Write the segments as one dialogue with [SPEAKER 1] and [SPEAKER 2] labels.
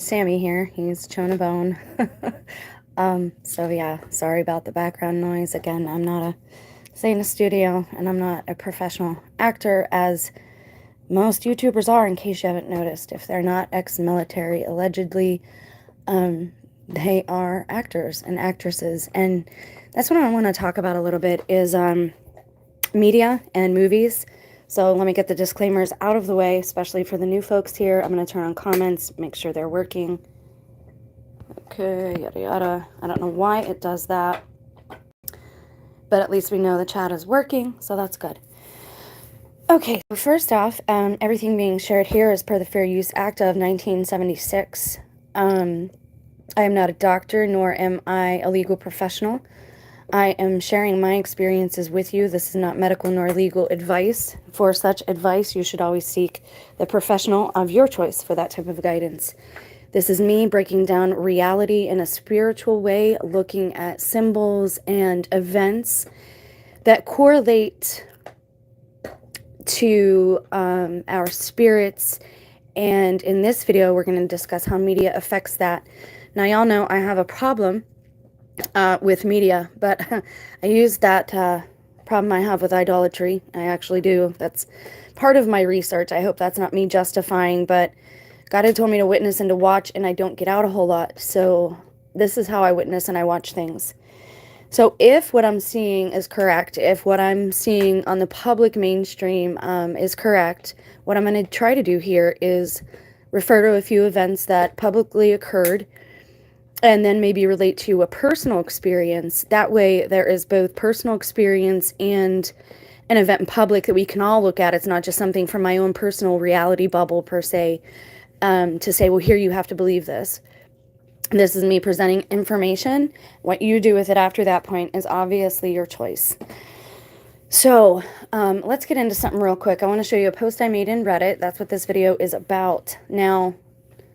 [SPEAKER 1] Sammy here. He's chewing a bone. So yeah, sorry about the background noise. Again, I'm not in a studio, and I'm not a professional actor, as most YouTubers are, in case you haven't noticed. If they're not ex-military, allegedly, they are actors and actresses. And that's what I want to talk about a little bit is media and movies. So let me get the disclaimers out of the way, especially for the new folks here. I'm going to turn on comments, make sure they're working. Okay, yada yada. I don't know why it does that, but at least we know the chat is working, so that's good. Okay, so first off, everything being shared here is per the Fair Use Act of 1976. I am not a doctor, nor am I a legal professional. I am sharing my experiences with you. This is not medical nor legal advice. For such advice, you should always seek the professional of your choice for that type of guidance. This is me breaking down reality in a spiritual way, looking at symbols and events that correlate to our spirits. And in this video, we're going to discuss how media affects that. Now, y'all know I have a problem with media, but I use that problem I have with idolatry. I actually do. That's part of my research. I hope that's not me justifying, but God had told me to witness and to watch, and I don't get out a whole lot. So this is how I witness and I watch things. So if what I'm seeing is correct, if what I'm seeing on the public mainstream is correct, what I'm going to try to do here is refer to a few events that publicly occurred, and then maybe relate to a personal experience. That way there is both personal experience and an event in public that we can all look at. It's not just something from my own personal reality bubble per se, to say, well, here you have to believe this. This is me presenting information. What you do with it after that point is obviously your choice. So let's get into something real quick. I want to show you a post I made in Reddit. That's what this video is about. Now,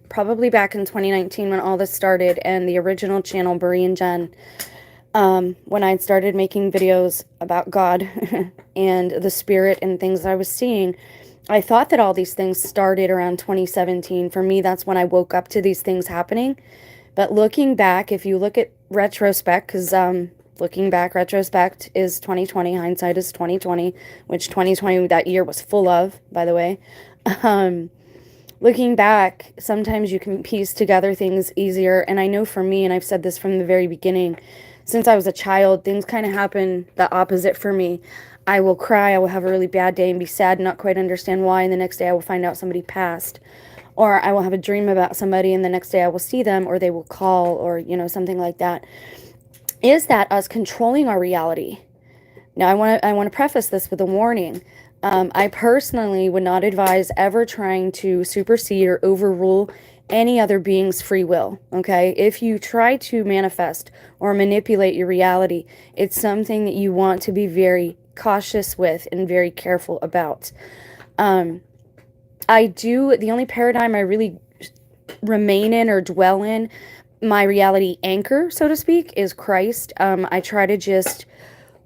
[SPEAKER 1] probably back in 2019 when all this started, and the original channel, Brie and Jen, when I started making videos about God and the spirit and things I was seeing, I thought that all these things started around 2017. For me, that's when I woke up to these things happening. But looking back, if you look at retrospect, because looking back, retrospect is 2020, hindsight is 2020, which 2020, that year was full of, by the way. Looking back, sometimes you can piece together things easier. And I know for me, and I've said this from the very beginning, since I was a child, things kind of happen the opposite for me. I will cry, I will have a really bad day and be sad and not quite understand why, and the next day I will find out somebody passed. Or I will have a dream about somebody, and the next day I will see them, or they will call, or, you know, something like that. Is that us controlling our reality? Now, I want to preface this with a warning. I personally would not advise ever trying to supersede or overrule any other being's free will, okay? If you try to manifest or manipulate your reality, it's something that you want to be very cautious with and very careful about. The only paradigm I really remain in or dwell in, my reality anchor, so to speak, is Christ. I try to just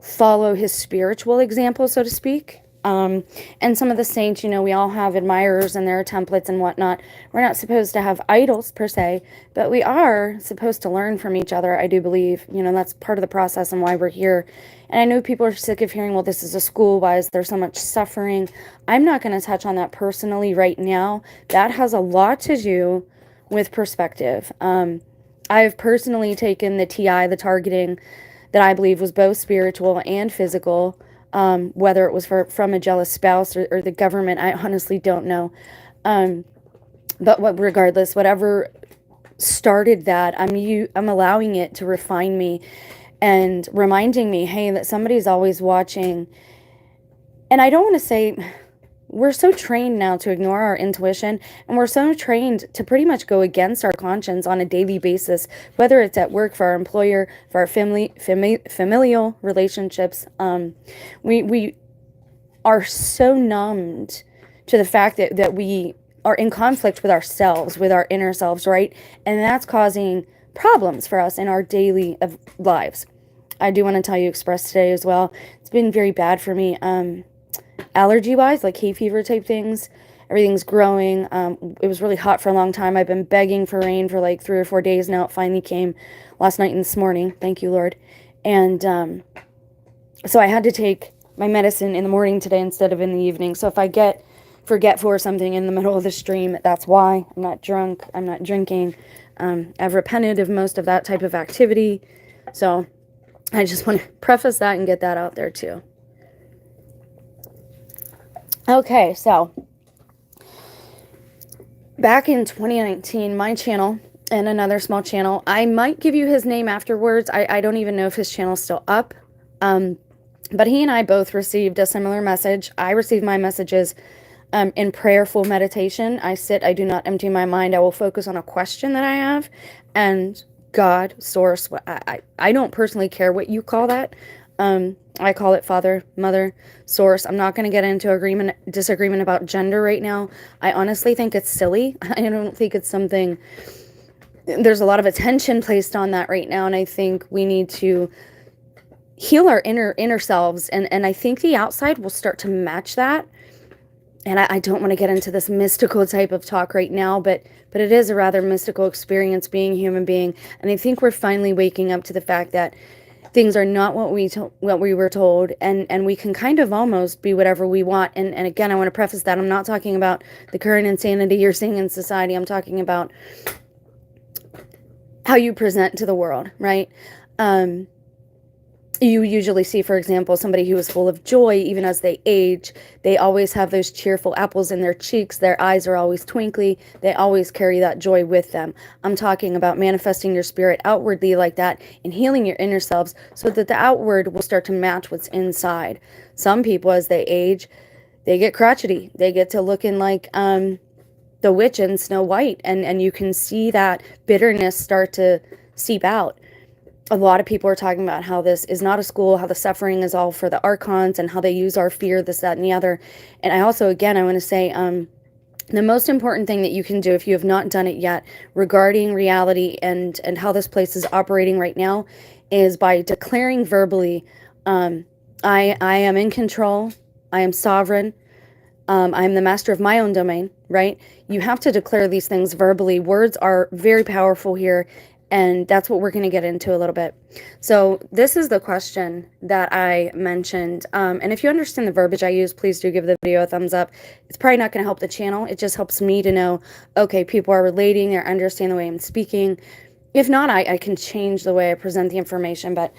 [SPEAKER 1] follow his spiritual example, so to speak. And some of the saints, you know, we all have admirers and there are templates and whatnot. We're not supposed to have idols per se, but we are supposed to learn from each other, I do believe. You know, that's part of the process and why we're here. And I know people are sick of hearing, well, this is a school, why is there so much suffering? I'm not going to touch on that personally right now. That has a lot to do with perspective. I've personally taken the TI, the targeting, that I believe was both spiritual and physical, whether it was from a jealous spouse or the government, I honestly don't know. But regardless, whatever started that, I'm allowing it to refine me and reminding me, hey, that somebody's always watching. And I don't want to say, we're so trained now to ignore our intuition, and we're so trained to pretty much go against our conscience on a daily basis, whether it's at work, for our employer, for our familial relationships. We are so numbed to the fact that we are in conflict with ourselves, with our inner selves, right? And that's causing problems for us in our daily lives. I do want to tell you, Express today as well, it's been very bad for me. Allergy-wise, like hay fever type things, Everything's growing. It was really hot for a long time. I've been begging for rain for like 3 or 4 days now. It finally came last night and this morning. Thank you, Lord. And so I had to take my medicine in the morning today instead of in the evening. So if I get forgetful or something in the middle of the stream, that's why. I'm not drunk. I'm not drinking. I've repented of most of that type of activity. So I just want to preface that and get that out there too. Okay, so back in 2019, my channel and another small channel, I might give you his name afterwards. I don't even know if his channel's still up. But he and I both received a similar message. I received my messages in prayerful meditation. I sit, I do not empty my mind. I will focus on a question that I have. And God, source, I don't personally care what you call that. I call it Father, Mother, Source. I'm not going to get into disagreement about gender right now. I honestly think it's silly. I don't think it's something, there's a lot of attention placed on that right now. And I think we need to heal our inner selves. And I think the outside will start to match that. And I don't want to get into this mystical type of talk right now, but it is a rather mystical experience being a human being. And I think we're finally waking up to the fact that things are not what we were told, and we can kind of almost be whatever we want. And again, I want to preface that I'm not talking about the current insanity you're seeing in society. I'm talking about how you present to the world, right? You usually see, for example, somebody who is full of joy, even as they age. They always have those cheerful apples in their cheeks. Their eyes are always twinkly. They always carry that joy with them. I'm talking about manifesting your spirit outwardly like that and healing your inner selves so that the outward will start to match what's inside. Some people, as they age, they get crotchety. They get to looking like the witch in Snow White, and you can see that bitterness start to seep out. A lot of people are talking about how this is not a school, how the suffering is all for the archons, and how they use our fear, this, that, and the other. And I also, again, I want to say the most important thing that you can do if you have not done it yet regarding reality and how this place is operating right now is by declaring verbally, I am in control, I am sovereign, I'm the master of my own domain, right? You have to declare these things verbally. Words are very powerful here. And that's what we're going to get into a little bit. So this is the question that I mentioned. And if you understand the verbiage I use, please do give the video a thumbs up. It's probably not going to help the channel. It just helps me to know, okay, people are relating, they understand the way I'm speaking. If not, I can change the way I present the information. But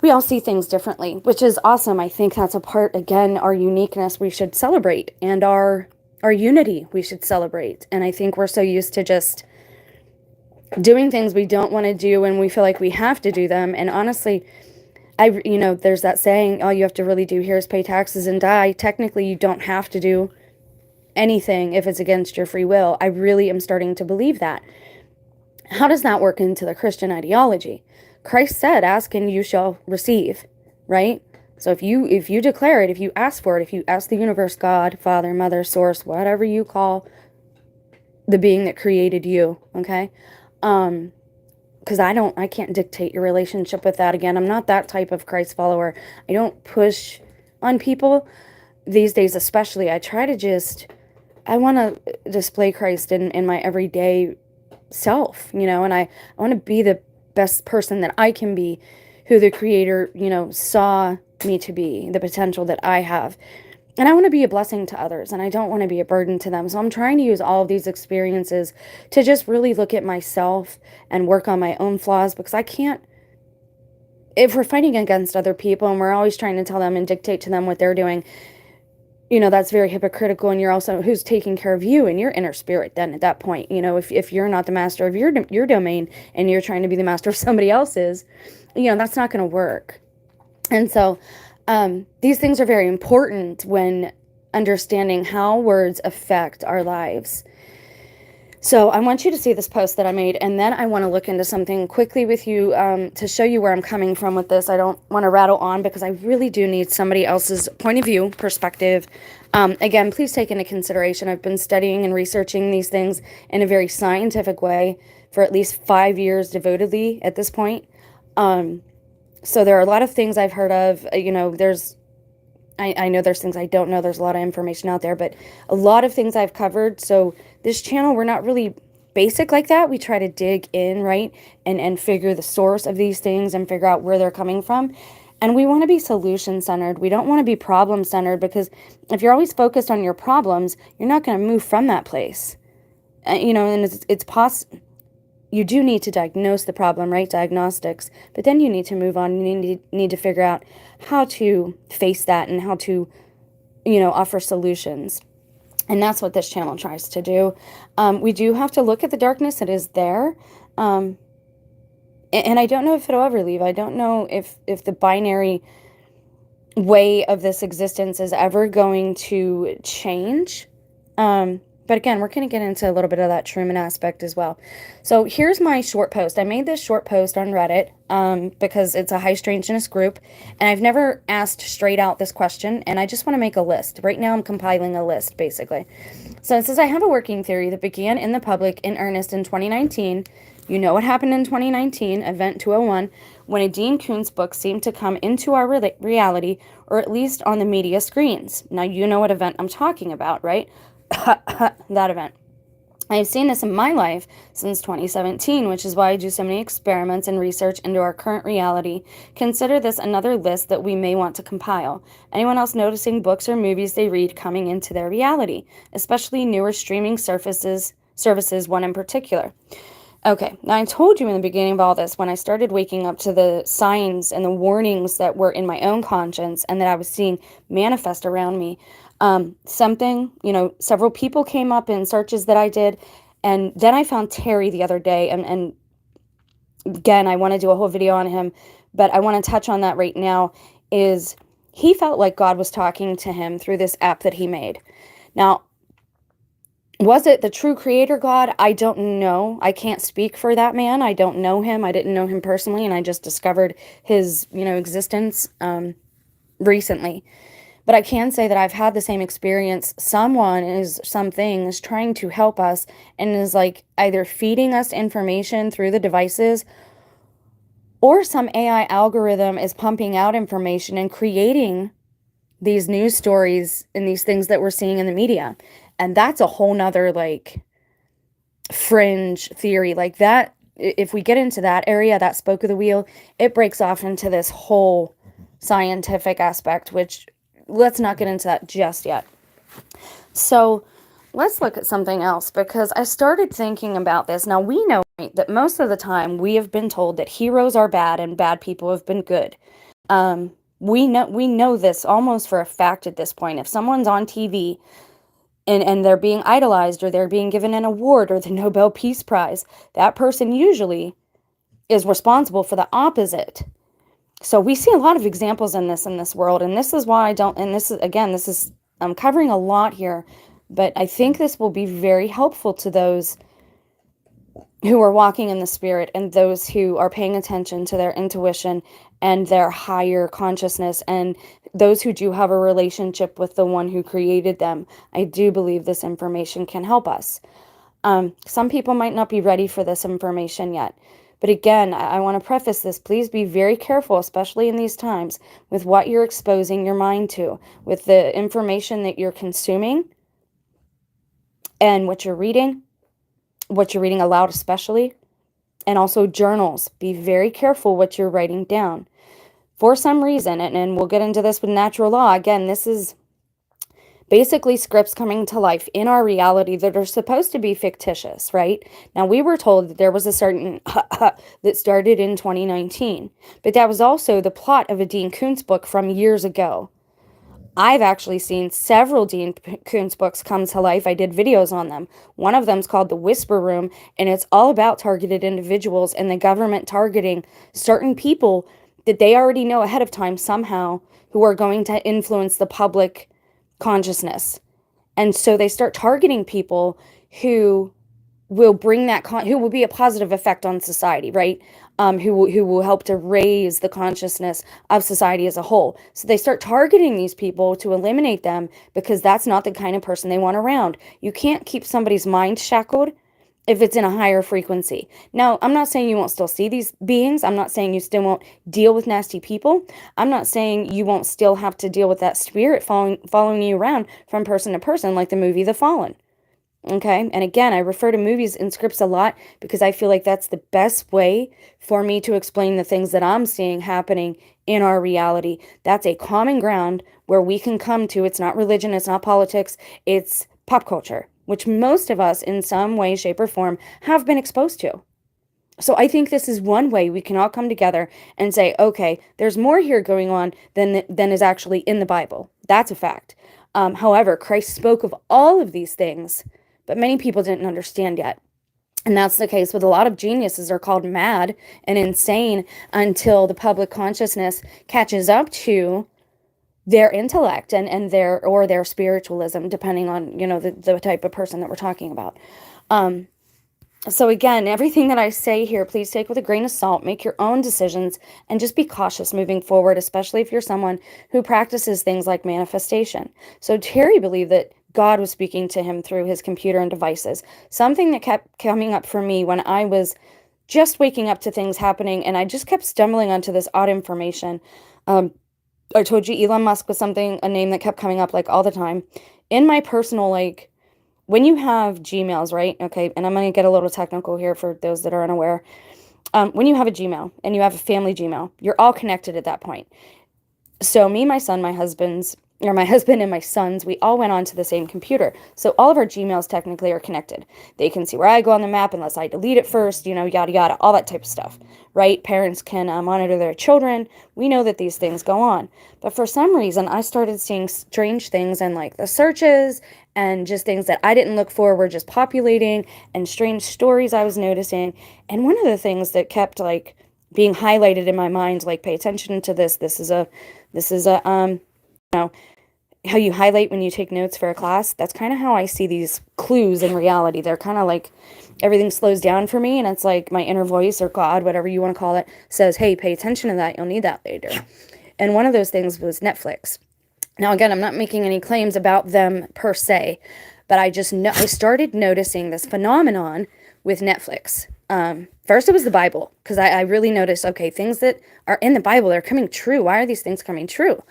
[SPEAKER 1] we all see things differently, which is awesome. I think that's a part, again, our uniqueness we should celebrate. And our unity we should celebrate. And I think we're so used to just doing things we don't want to do when we feel like we have to do them. And honestly, there's that saying, all you have to really do here is pay taxes and die. Technically, you don't have to do anything if it's against your free will. I really am starting to believe that. How does that work into the Christian ideology? Christ said, ask and you shall receive, right? So if you declare it, if you ask for it, if you ask the universe, God, Father, Mother, Source, whatever you call the being that created you, okay? Because I can't dictate your relationship with that. Again, I'm not that type of Christ follower. I don't push on people these days, especially. I want to display Christ in my everyday self, and I want to be the best person that I can be, who the Creator, saw me to be, the potential that I have. And I want to be a blessing to others, and I don't want to be a burden to them. So I'm trying to use all of these experiences to just really look at myself and work on my own flaws, because I can't, if we're fighting against other people and we're always trying to tell them and dictate to them what they're doing, that's very hypocritical. And you're also, who's taking care of you and your inner spirit then at that point? If you're not the master of your domain and you're trying to be the master of somebody else's, that's not going to work. And so these things are very important when understanding how words affect our lives. So I want you to see this post that I made, and then I want to look into something quickly with you to show you where I'm coming from with this. I don't want to rattle on because I really do need somebody else's point of view, perspective. Again, please take into consideration, I've been studying and researching these things in a very scientific way for at least 5 years devotedly at this point. So there are a lot of things I've heard of, there's I know there's things I don't know. There's a lot of information out there, but a lot of things I've covered. So this channel, we're not really basic like that. We try to dig in, right? And figure the source of these things and figure out where they're coming from. And we want to be solution centered. We don't want to be problem centered, because if you're always focused on your problems, you're not going to move from that place. And it's possible. You do need to diagnose the problem, right? Diagnostics. But then you need to move on. You need to figure out how to face that and how to, offer solutions. And that's what this channel tries to do. We do have to look at the darkness that is there. And I don't know if it'll ever leave. I don't know if the binary way of this existence is ever going to change. But again, we're going to get into a little bit of that Truman aspect as well. So here's my short post. I made this short post on Reddit because it's a HighStrangeness group, and I've never asked straight out this question, and I just want to make a list. Right now I'm compiling a list, basically. So it says, I have a working theory that began in the public in earnest in 2019. You know what happened in 2019, Event 201, when a Dean Koontz book seemed to come into our reality, or at least on the media screens. Now, you know what event I'm talking about, right? That event. I've seen this in my life since 2017, which is why I do so many experiments and research into our current reality. Consider this another list that we may want to compile. Anyone else noticing books or movies they read coming into their reality, especially newer streaming services, one in particular? Okay, now I told you in the beginning of all this, when I started waking up to the signs and the warnings that were in my own conscience and that I was seeing manifest around me, several people came up in searches that I did. And then I found Terry the other day. And again, I want to do a whole video on him, but I want to touch on that right now. Is he felt like God was talking to him through this app that he made. Now, was it the true creator God? I don't know. I can't speak for that man. I don't know him. I didn't know him personally, and I just discovered his, existence recently. But I can say that I've had the same experience. Something is trying to help us and is like either feeding us information through the devices, or some AI algorithm is pumping out information and creating these news stories and these things that we're seeing in the media. And that's a whole nother fringe theory like that. If we get into that area, that spoke of the wheel, it breaks off into this whole scientific aspect, which let's not get into that just yet. So let's look at something else, because I started thinking about this. Now, we know that most of the time we have been told that heroes are bad and bad people have been good. We know this almost for a fact at this point. If someone's on TV and they're being idolized, or they're being given an award or the Nobel Peace Prize, that person usually is responsible for the opposite. So we see a lot of examples in this world, and this is why I'm covering a lot here, but I think this will be very helpful to those who are walking in the spirit and those who are paying attention to their intuition and their higher consciousness, and those who do have a relationship with the one who created them. I do believe this information can help us. Some people might not be ready for this information yet. But again, I want to preface this. Please be very careful, especially in these times, with what you're exposing your mind to, with the information that you're consuming, and what you're reading aloud especially, and also journals. Be very careful what you're writing down. For some reason, and we'll get into this with natural law, again, this is basically scripts coming to life in our reality that are supposed to be fictitious, right? Now, we were told that there was a certain that started in 2019, but that was also the plot of a Dean Koontz book from years ago. I've actually seen several Dean Koontz books come to life. I did videos on them. One of them's called The Whisper Room, and it's all about targeted individuals and the government targeting certain people that they already know ahead of time somehow, who are going to influence the public consciousness. And so they start targeting people who will bring that who will be a positive effect on society, right? Who will help to raise the consciousness of society as a whole. So they start targeting these people to eliminate them, because that's not the kind of person they want around. You can't keep somebody's mind shackled if it's in a higher frequency. Now, I'm not saying you won't still see these beings. I'm not saying you still won't deal with nasty people. I'm not saying you won't still have to deal with that spirit following you around from person to person, like the movie The Fallen. Okay. And again, I refer to movies and scripts a lot because I feel like that's the best way for me to explain the things that I'm seeing happening in our reality. That's a common ground where we can come to. It's not religion, it's not politics, it's pop culture, which most of us in some way, shape, or form have been exposed to. So I think this is one way we can all come together and say, okay, there's more here going on than is actually in the Bible. That's a fact. However, Christ spoke of all of these things, but many people didn't understand yet. And that's the case with a lot of geniuses are called mad and insane until the public consciousness catches up to their intellect and their spiritualism, depending on, the type of person that we're talking about. So again, everything that I say here, please take with a grain of salt, make your own decisions, and just be cautious moving forward, especially if you're someone who practices things like manifestation. So Terry believed that God was speaking to him through his computer and devices. Something that kept coming up for me when I was just waking up to things happening, and I just kept stumbling onto this odd information. I told you Elon Musk was a name that kept coming up like all the time. In my personal, like, when you have Gmails, right? Okay, and I'm going to get a little technical here for those that are unaware. When you have a Gmail and you have a family Gmail, you're all connected at that point. So me, my son, my husband and my sons, we all went onto the same computer. So all of our Gmails technically are connected. They can see where I go on the map unless I delete it first, yada, yada, all that type of stuff, right? Parents can monitor their children. We know that these things go on. But for some reason, I started seeing strange things in like the searches and just things that I didn't look for were just populating and strange stories I was noticing. And one of the things that kept like being highlighted in my mind, like pay attention to this. This is a how you highlight when you take notes for a class. That's kind of how I see these clues in reality. They're kind of like everything slows down for me, and it's like my inner voice or God, whatever you want to call it, says, hey, pay attention to that. You'll need that later. And one of those things was Netflix. Now, again, I'm not making any claims about them per se, but I started noticing this phenomenon with Netflix. First, it was the Bible, because I really noticed, okay, things that are in the Bible, they're coming true. Why are these things coming true?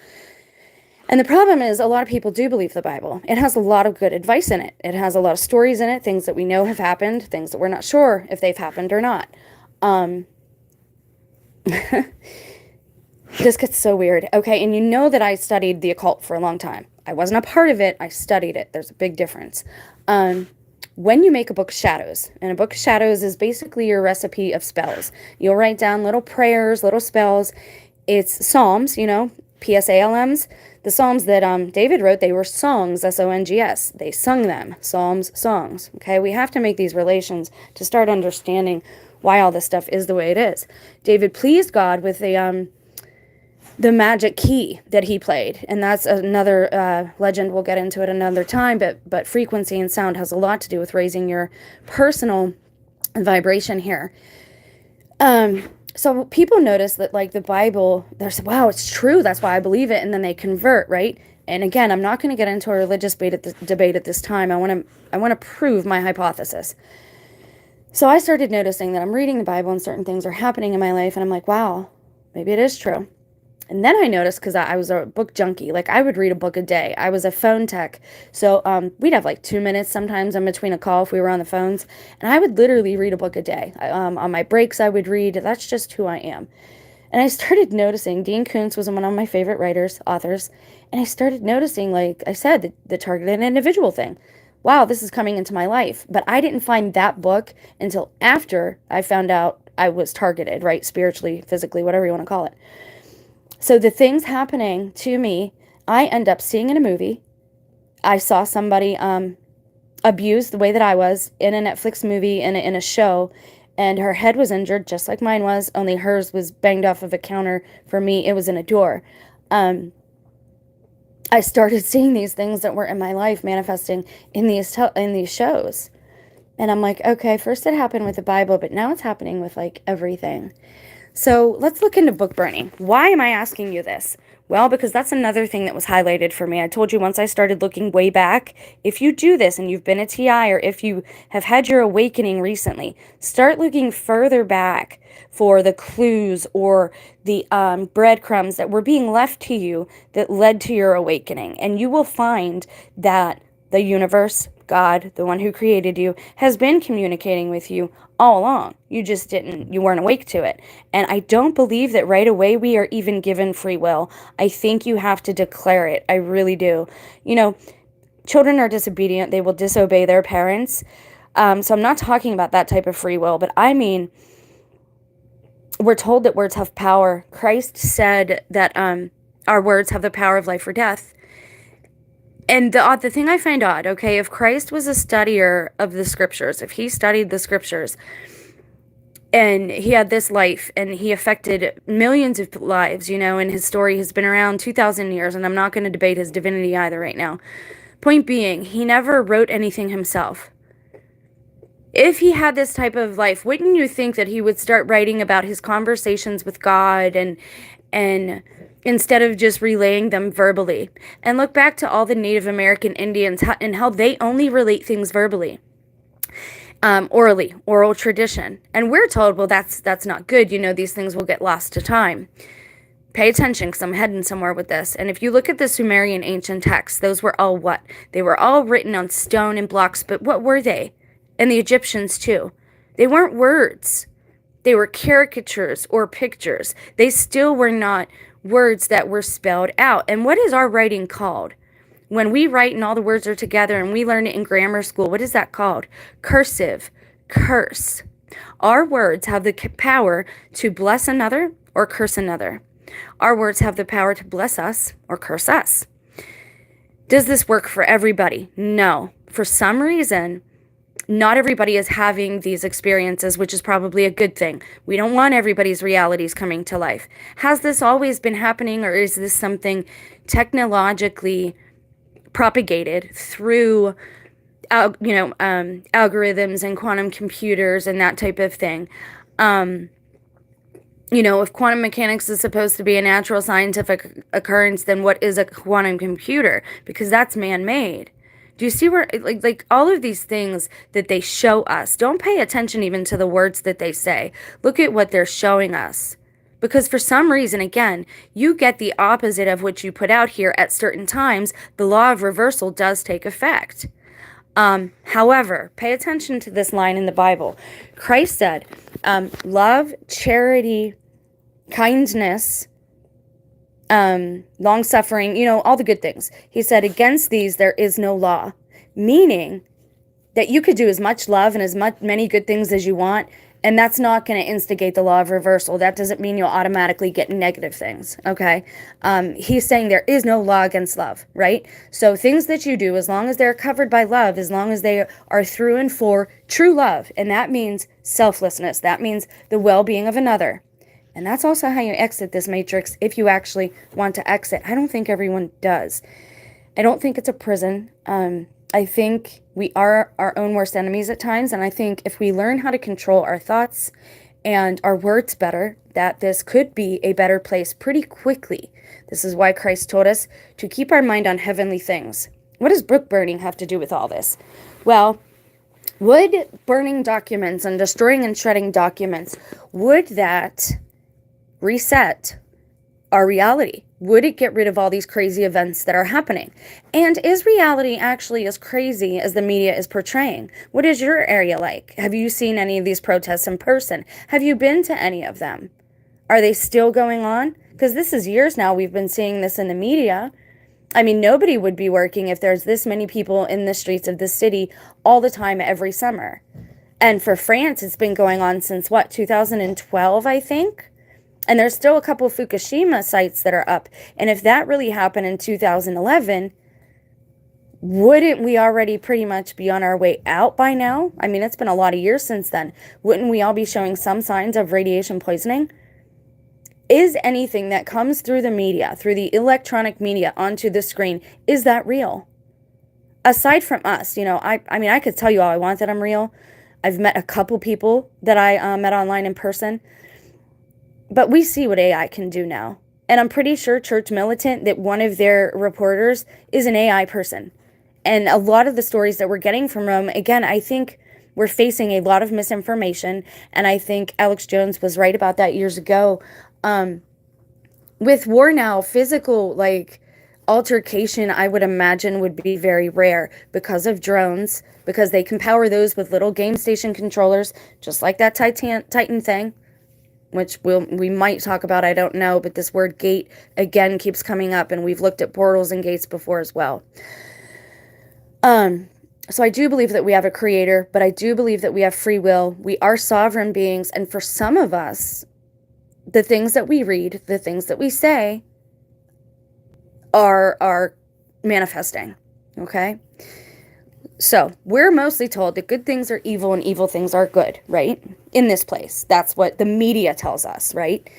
[SPEAKER 1] And the problem is a lot of people do believe the Bible. It has a lot of good advice in it. It has a lot of stories in it, things that we know have happened, things that we're not sure if they've happened or not. This gets so weird. Okay, and you know that I studied the occult for a long time. I wasn't a part of it. I studied it. There's a big difference. When you make a book of shadows, and a book of shadows is basically your recipe of spells. You'll write down little prayers, little spells. It's psalms, PSALMs. The psalms that David wrote, they were songs, songs. They sung them. Psalms, songs. Okay, we have to make these relations to start understanding why all this stuff is the way it is. David pleased God with the magic key that he played, and that's another legend. We'll get into it another time, but frequency and sound has a lot to do with raising your personal vibration here. So people notice that, like, the Bible, they're saying, wow, it's true, that's why I believe it, and then they convert, right? And again, I'm not going to get into a religious debate at this time. I want to prove my hypothesis. So I started noticing that I'm reading the Bible and certain things are happening in my life, and I'm like, wow, maybe it is true. And then I noticed, because I was a book junkie, like I would read a book a day. I was a phone tech. So we'd have like 2 minutes sometimes in between a call if we were on the phones. And I would literally read a book a day. On my breaks, I would read. That's just who I am. And I started noticing, Dean Koontz was one of my favorite authors. And I started noticing, like I said, the targeted individual thing. Wow, this is coming into my life. But I didn't find that book until after I found out I was targeted, right? Spiritually, physically, whatever you want to call it. So the things happening to me, I end up seeing in a movie. I saw somebody abused the way that I was in a Netflix movie, in a show, and her head was injured just like mine was, only hers was banged off of a counter. For me, it was in a door. I started seeing these things that were in my life manifesting in these shows. And I'm like, okay, first it happened with the Bible, but now it's happening with like everything. So let's look into book burning. Why am I asking you this? Well, because that's another thing that was highlighted for me. I told you once I started looking way back, if you do this and you've been a TI, or if you have had your awakening recently, start looking further back for the clues or the breadcrumbs that were being left to you that led to your awakening. And you will find that the universe, God, the one who created you, has been communicating with you all along. You weren't awake to it. And I don't believe that right away we are even given free will. I think you have to declare it. I really do. You know, children are disobedient. They will disobey their parents. So I'm not talking about that type of free will, but I mean, we're told that words have power. Christ said that our words have the power of life or death. And the thing I find odd, okay, if Christ was a studier of the scriptures, if he studied the scriptures and he had this life and he affected millions of lives, you know, and his story has been around 2,000 years, and I'm not going to debate his divinity either right now. Point being, he never wrote anything himself. If he had this type of life, wouldn't you think that he would start writing about his conversations with God and instead of just relaying them verbally? And look back to all the Native American Indians and how they only relate things verbally, orally, oral tradition. And we're told, well, that's not good. You know, these things will get lost to time. Pay attention, because I'm heading somewhere with this. And if you look at the Sumerian ancient texts, those were all what? They were all written on stone and blocks, but what were they? And the Egyptians too. They weren't words. They were caricatures or pictures. They still were not words that were spelled out. And what is our writing called? When we write and all the words are together and we learn it in grammar school, what is that called? Cursive. Curse. Our words have the power to bless another or curse another. Our words have the power to bless us or curse us. Does this work for everybody? No. For some reason, not everybody is having these experiences, which is probably a good thing. We don't want everybody's realities coming to life. Has this always been happening, or is this something technologically propagated through, algorithms and quantum computers and that type of thing? If quantum mechanics is supposed to be a natural scientific occurrence, then what is a quantum computer? Because that's man-made. Do you see where, like all of these things that they show us, don't pay attention even to the words that they say. Look at what they're showing us. Because for some reason, again, you get the opposite of what you put out here at certain times. The law of reversal does take effect. However, pay attention to this line in the Bible. Christ said, love, charity, kindness, long-suffering, all the good things. He said, against these there is no law, meaning that you could do as much love and as many good things as you want, and that's not going to instigate the law of reversal. That doesn't mean you'll automatically get negative things, okay? He's saying there is no law against love, right? So things that you do, as long as they're covered by love, as long as they are through and for true love, and that means selflessness, that means the well-being of another. And that's also how you exit this matrix if you actually want to exit. I don't think everyone does. I don't think it's a prison. I think we are our own worst enemies at times. And I think if we learn how to control our thoughts and our words better, that this could be a better place pretty quickly. This is why Christ told us to keep our mind on heavenly things. What does book burning have to do with all this? Well, would burning documents and destroying and shredding documents, would that reset our reality? Would it get rid of all these crazy events that are happening? And is reality actually as crazy as the media is portraying? What is your area like? Have you seen any of these protests in person? Have you been to any of them? Are they still going on? Because this is years now we've been seeing this in the media. I mean, nobody would be working if there's this many people in the streets of this city all the time every summer. And for France, it's been going on since, 2012, I think? And there's still a couple of Fukushima sites that are up. And if that really happened in 2011, wouldn't we already pretty much be on our way out by now? I mean, it's been a lot of years since then. Wouldn't we all be showing some signs of radiation poisoning? Is anything that comes through the media, through the electronic media onto the screen, is that real? Aside from us, I could tell you all I want that I'm real. I've met a couple people that I met online in person. But we see what AI can do now. And I'm pretty sure Church Militant that one of their reporters is an AI person. And a lot of the stories that we're getting from Rome, again, I think we're facing a lot of misinformation. And I think Alex Jones was right about that years ago. With war now, physical, like, altercation, I would imagine, would be very rare because of drones, because they can power those with little game station controllers, just like that Titan thing, which we might talk about, I don't know, but this word gate again keeps coming up, and we've looked at portals and gates before as well. So I do believe that we have a creator, but I do believe that we have free will. We are sovereign beings, and for some of us, the things that we read, the things that we say are manifesting, okay? So we're mostly told that good things are evil and evil things are good, right? In this place. That's what the media tells us, right?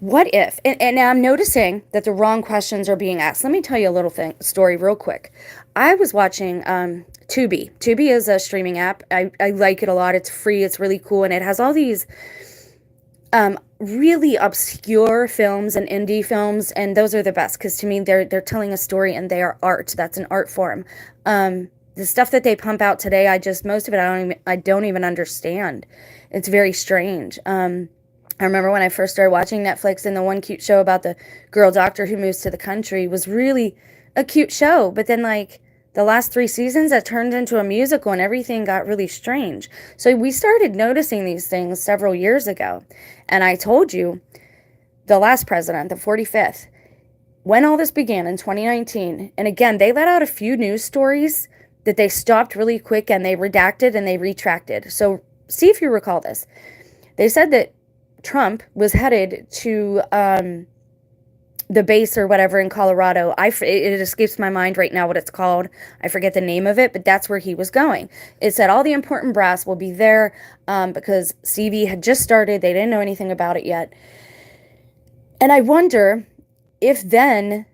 [SPEAKER 1] What if, and I'm noticing that the wrong questions are being asked. Let me tell you a little story real quick. I was watching Tubi. Tubi is a streaming app. I like it a lot. It's free. It's really cool. And it has all these really obscure films and indie films. And those are the best because to me, they're telling a story and they are art. That's an art form. The stuff that they pump out today, most of it, I don't even understand. It's very strange. I remember when I first started watching Netflix, and the one cute show about the girl doctor who moves to the country was really a cute show. But then, like, the last 3 seasons, it turned into a musical and everything got really strange. So we started noticing these things several years ago. And I told you, the last president, the 45th, when all this began in 2019, and again, they let out a few news stories that they stopped really quick and they redacted and they retracted. So see if you recall this. They said that Trump was headed to the base or whatever in Colorado. It escapes my mind right now what it's called. I forget the name of it, but that's where he was going. It said all the important brass will be there because CV had just started. They didn't know anything about it yet. And I wonder if then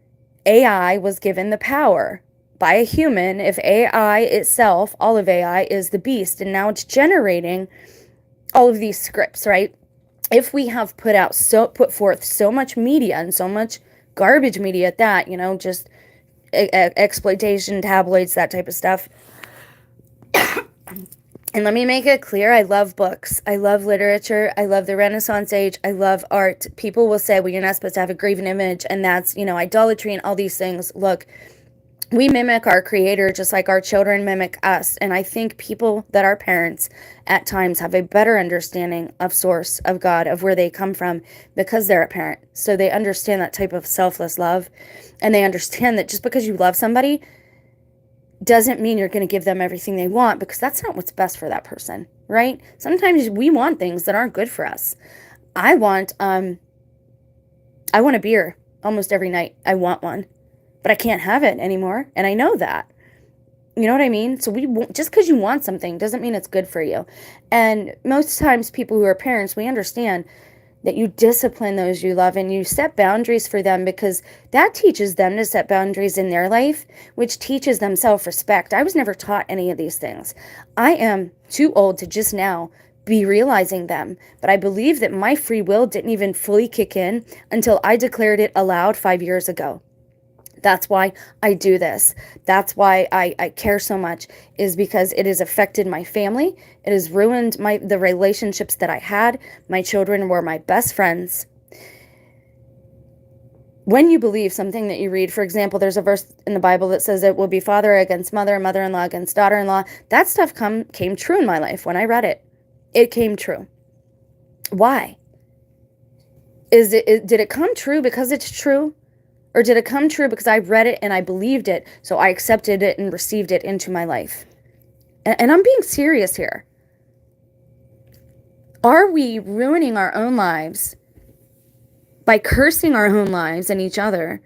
[SPEAKER 1] AI was given the power by a human, if AI itself, all of AI, is the beast, and now it's generating all of these scripts, right? If we have put forth so much media and so much garbage media at that, just exploitation, tabloids, that type of stuff. And let me make it clear, I love books. I love literature. I love the Renaissance age. I love art. People will say, well, you're not supposed to have a graven image, and that's, idolatry and all these things. Look, we mimic our creator just like our children mimic us. And I think people that are parents at times have a better understanding of source, of God, of where they come from because they're a parent. So they understand that type of selfless love. And they understand that just because you love somebody doesn't mean you're going to give them everything they want, because that's not what's best for that person, right? Sometimes we want things that aren't good for us. I want a beer almost every night. I want one. But I can't have it anymore, and I know that. You know what I mean? So just because you want something doesn't mean it's good for you. And most times people who are parents, we understand that you discipline those you love and you set boundaries for them, because that teaches them to set boundaries in their life, which teaches them self-respect. I was never taught any of these things. I am too old to just now be realizing them, but I believe that my free will didn't even fully kick in until I declared it aloud 5 years ago. That's why I do this. That's why I care so much, is because it has affected my family. It has ruined the relationships that I had. My children were my best friends. When you believe something that you read, for example, there's a verse in the Bible that says it will be father against mother, mother-in-law against daughter-in-law. That stuff came true in my life when I read it. It came true. Why? Did it come true because it's true? Or did it come true because I read it and I believed it, so I accepted it and received it into my life? And I'm being serious here. Are we ruining our own lives by cursing our own lives and each other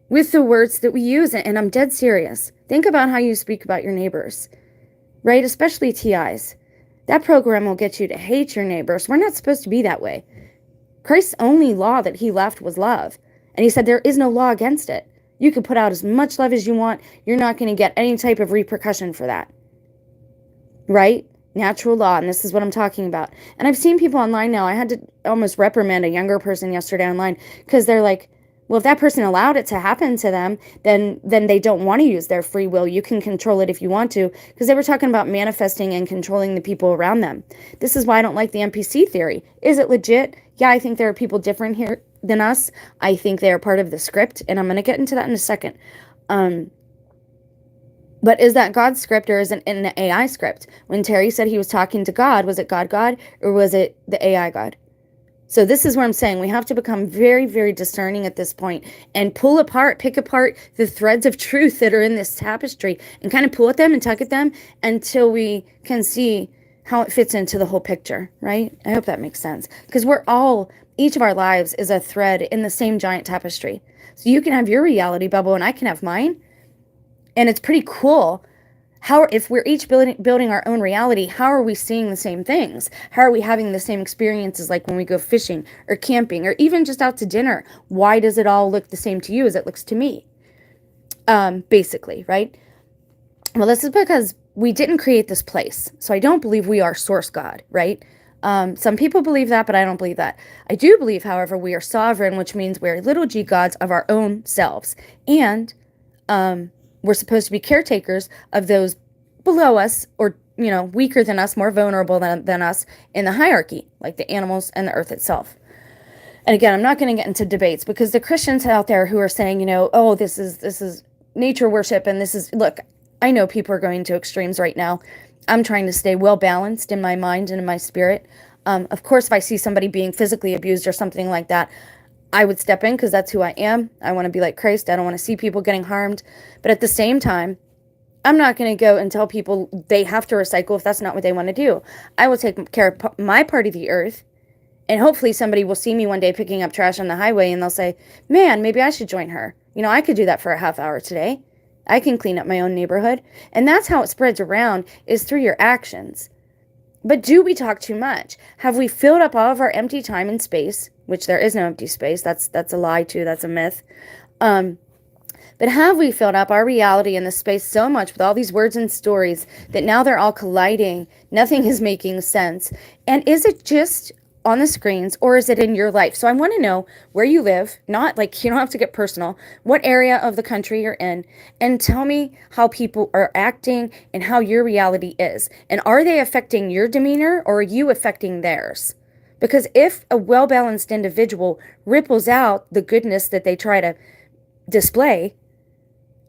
[SPEAKER 1] with the words that we use? And I'm dead serious. Think about how you speak about your neighbors, right? Especially TIs. That program will get you to hate your neighbors. We're not supposed to be that way. Christ's only law that he left was love. And he said there is no law against it. You can put out as much love as you want. You're not going to get any type of repercussion for that. Right? Natural law, and this is what I'm talking about. And I've seen people online now. I had to almost reprimand a younger person yesterday online because they're like, well, if that person allowed it to happen to them, then they don't want to use their free will. You can control it if you want to, because they were talking about manifesting and controlling the people around them. This is why I don't like the NPC theory. Is it legit? Yeah, I think there are people different here than us. I think they are part of the script, and I'm going to get into that in a second. But is that God's script or is it an AI script? When Terry said he was talking to God, was it God, or was it the AI God? So this is where I'm saying we have to become very, very discerning at this point and pick apart the threads of truth that are in this tapestry and kind of pull at them and tug at them until we can see how it fits into the whole picture, right? I hope that makes sense. Because each of our lives is a thread in the same giant tapestry. So you can have your reality bubble and I can have mine. And it's pretty cool if we're each building our own reality, how are we seeing the same things? How are we having the same experiences like when we go fishing or camping or even just out to dinner? Why does it all look the same to you as it looks to me? Basically, right? Well, this is because we didn't create this place. So I don't believe we are source God, right? Some people believe that, but I don't believe that. I do believe, however, we are sovereign, which means we're little g gods of our own selves. And we're supposed to be caretakers of those below us or, weaker than us, more vulnerable than us in the hierarchy, like the animals and the earth itself. And again, I'm not going to get into debates because the Christians out there who are saying, oh, this is nature worship. And look, I know people are going to extremes right now. I'm trying to stay well balanced in my mind and in my spirit. Of course, if I see somebody being physically abused or something like that, I would step in because that's who I am. I want to be like Christ. I don't want to see people getting harmed. But at the same time, I'm not going to go and tell people they have to recycle if that's not what they want to do. I will take care of my part of the earth. And hopefully somebody will see me one day picking up trash on the highway and they'll say, man, maybe I should join her. I could do that for a half hour today. I can clean up my own neighborhood. And that's how it spreads around, is through your actions. But do we talk too much? Have we filled up all of our empty time and space? Which there is no empty space. That's a lie too. That's a myth. But have we filled up our reality in the space so much with all these words and stories that now they're all colliding? Nothing is making sense. And is it just on the screens or is it in your life? So I want to know where you live, not like you don't have to get personal, what area of the country you're in, and tell me how people are acting and how your reality is. And are they affecting your demeanor or are you affecting theirs? Because if a well-balanced individual ripples out the goodness that they try to display,